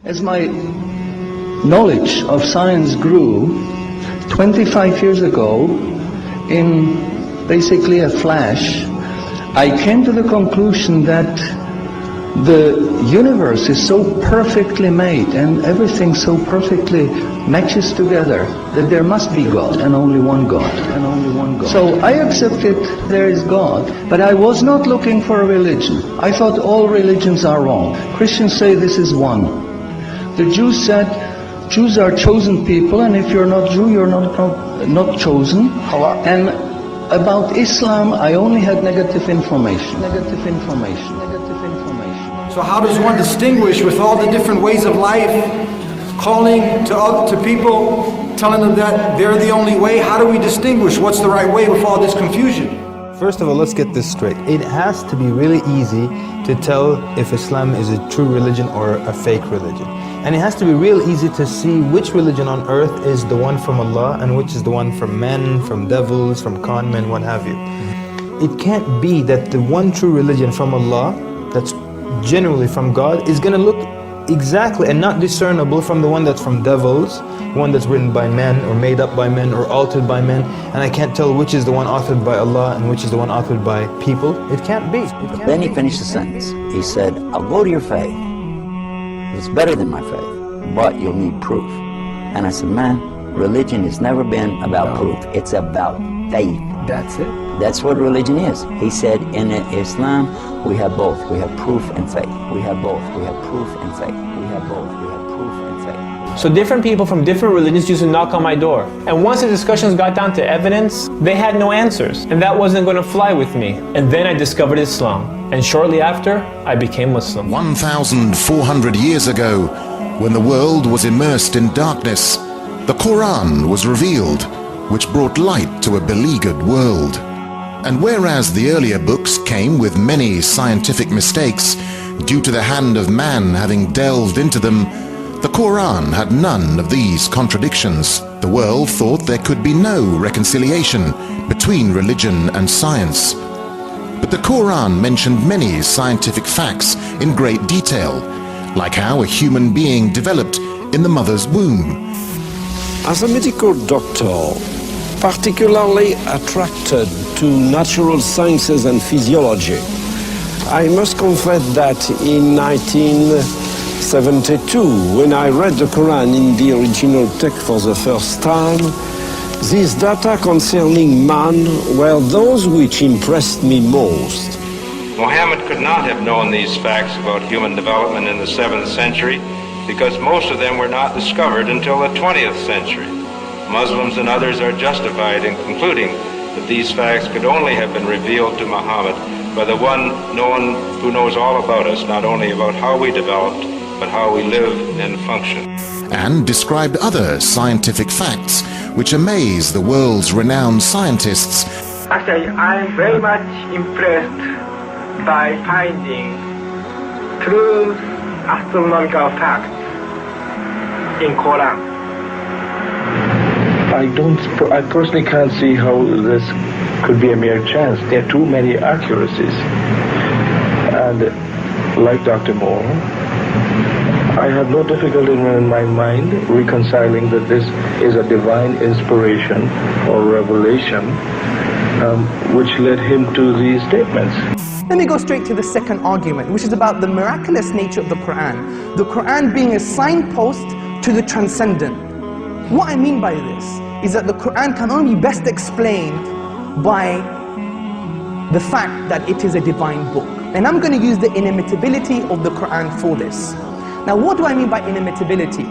As my knowledge of science grew, 25 years ago, in basically a flash, I came to the conclusion that the universe is so perfectly made and everything so perfectly matches together that there must be God and only one God. So I accepted there is God, but I was not looking for a religion. I thought all religions are wrong. Christians say this is one. The Jews said Jews are chosen people, and if you're not Jew, you're not chosen. And about Islam, I only had negative information. So how does one distinguish with all the different ways of life, calling to people, telling them that they're the only way? How do we distinguish what's the right way with all this confusion? First of all, let's get this straight. It has to be really easy to tell if Islam is a true religion or a fake religion. And it has to be real easy to see which religion on earth is the one from Allah and which is the one from men, from devils, from con men, what have you. It can't be that the one true religion from Allah, that's genuinely from God, is going to look exactly and not discernible from the one that's from devils, one that's written by men or made up by men or altered by men, and I can't tell which is the one authored by Allah and which is the one authored by people. It can't be. Then he finished the sentence. He said, I'll go to your faith. It's better than my faith, but you'll need proof. And I said, man, religion has never been about proof. It's about faith. That's it. That's what religion is. He said, in Islam, we have both. We have proof and faith. We have both. We have proof and faith. We have both. We have proof and faith. So different people from different religions used to knock on my door. And once the discussions got down to evidence, they had no answers. And that wasn't going to fly with me. And then I discovered Islam. And shortly after, I became Muslim. 1,400 years ago, when the world was immersed in darkness, the Quran was revealed, which brought light to a beleaguered world. And whereas the earlier books came with many scientific mistakes, due to the hand of man having delved into them, the Quran had none of these contradictions. The world thought there could be no reconciliation between religion and science. But the Quran mentioned many scientific facts in great detail, like how a human being developed in the mother's womb. As a medical doctor, particularly attracted to natural sciences and physiology, I must confess that in 1972, when I read the Quran in the original text for the first time, these data concerning man were those which impressed me most. Muhammad could not have known these facts about human development in the 7th century because most of them were not discovered until the 20th century. Muslims and others are justified in concluding that these facts could only have been revealed to Muhammad by the one who knows all about us, not only about how we developed, but how we live and function. And described other scientific facts which amaze the world's renowned scientists. Actually, I'm very much impressed by finding true astronomical facts in Quran. I personally can't see how this could be a mere chance. There are too many accuracies. And like Dr. Moore, I have no difficulty in my mind reconciling that this is a divine inspiration or revelation which led him to these statements. Let me go straight to the second argument, which is about the miraculous nature of the Quran. The Quran being a signpost to the transcendent. What I mean by this is that the Quran can only be best explained by the fact that it is a divine book. And I'm going to use the inimitability of the Quran for this. Now, what do I mean by inimitability?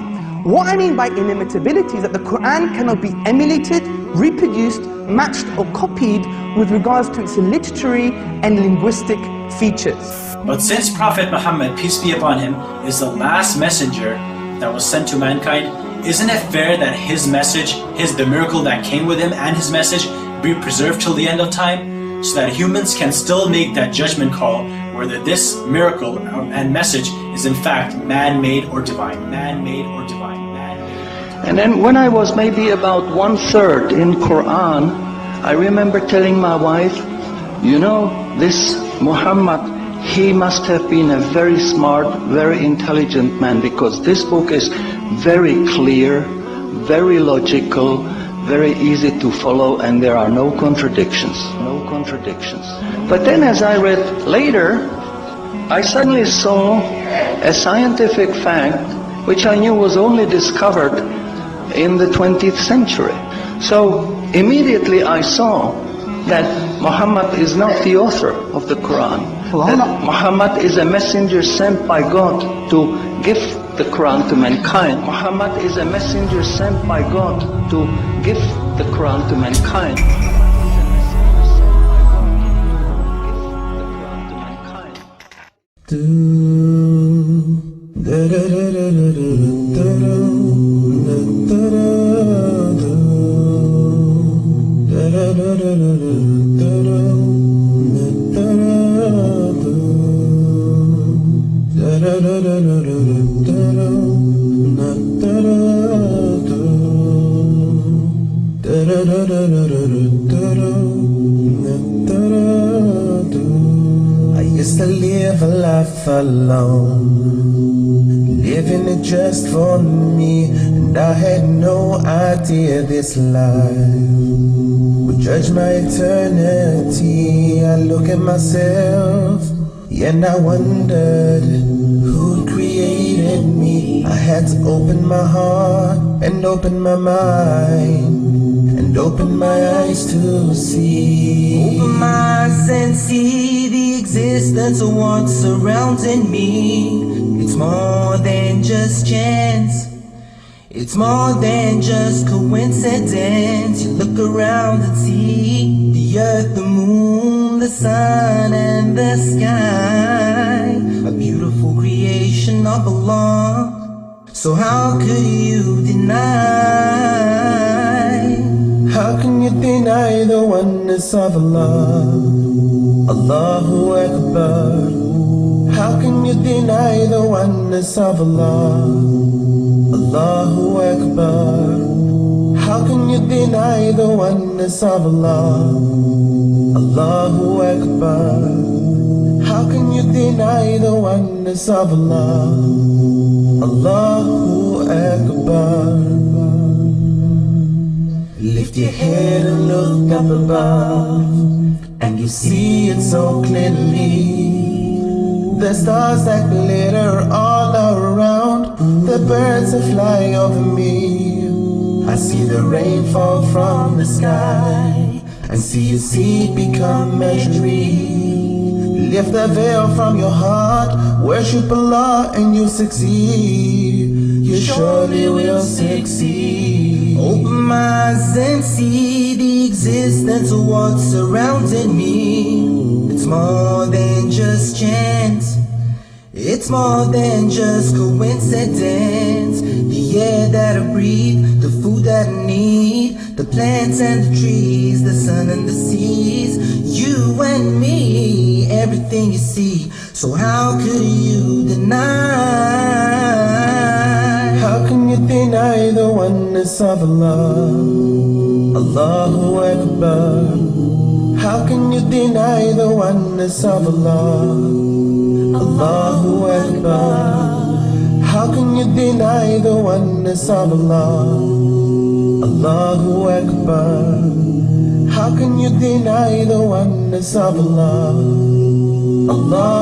What I mean by inimitability is that the Quran cannot be emulated, reproduced, matched or copied with regards to its literary and linguistic features. But since Prophet Muhammad, peace be upon him, is the last messenger that was sent to mankind, isn't it fair that his message, the miracle that came with him and his message be preserved till the end of time? So that humans can still make that judgment call whether this miracle and message is in fact man-made or divine. Man-made or divine. Man-made. And then when I was maybe about 1/3 in Quran, I remember telling my wife, you know, this Muhammad he must have been a very smart, very intelligent man, because this book is very clear, very logical, very easy to follow, and there are no contradictions. No contradictions. But then as I read later, I suddenly saw a scientific fact which I knew was only discovered in the 20th century. So immediately I saw that Muhammad is not the author of the Quran. That Muhammad is a messenger sent by God to give the Quran to mankind. Muhammad is a messenger sent by God to give the Quran to mankind. I used to live a life alone, living it just for me, and I had no idea this life would judge my eternity. I look at myself, and I wondered who created me. I had to open my heart and open my mind and open my eyes to see. Open my eyes and see the existence of what's surrounding me. It's more than just chance. It's more than just coincidence. You look around and see the earth, the moon, the sun and the sky, a beautiful creation of Allah. So how could you deny? How can you deny the oneness of Allah? Allahu Akbar. How can you deny the oneness of Allah? Allahu Akbar. How can you deny the oneness of Allah? Allahu Akbar. How can you deny the oneness of Allah? Allahu Akbar. Lift your head and look up above, and you see it so clearly. The stars that glitter all around, the birds that fly over me. I see the rain fall from the sky, and see a seed become a tree. Lift the veil from your heart, worship Allah and you succeed. You surely will succeed. Open my eyes and see the existence of what's surrounding me. It's more than just chance. It's more than just coincidence. The air that I breathe, the food that I need, the plants and the trees, the sun and the seas, you and me, everything you see. So how could you deny? How can you deny the oneness of Allah? Allahu Akbar. How can you deny the oneness of Allah? Allahu Akbar. How can you deny the oneness of Allah? Allahu Akbar. How can you deny the oneness of Allah? Allah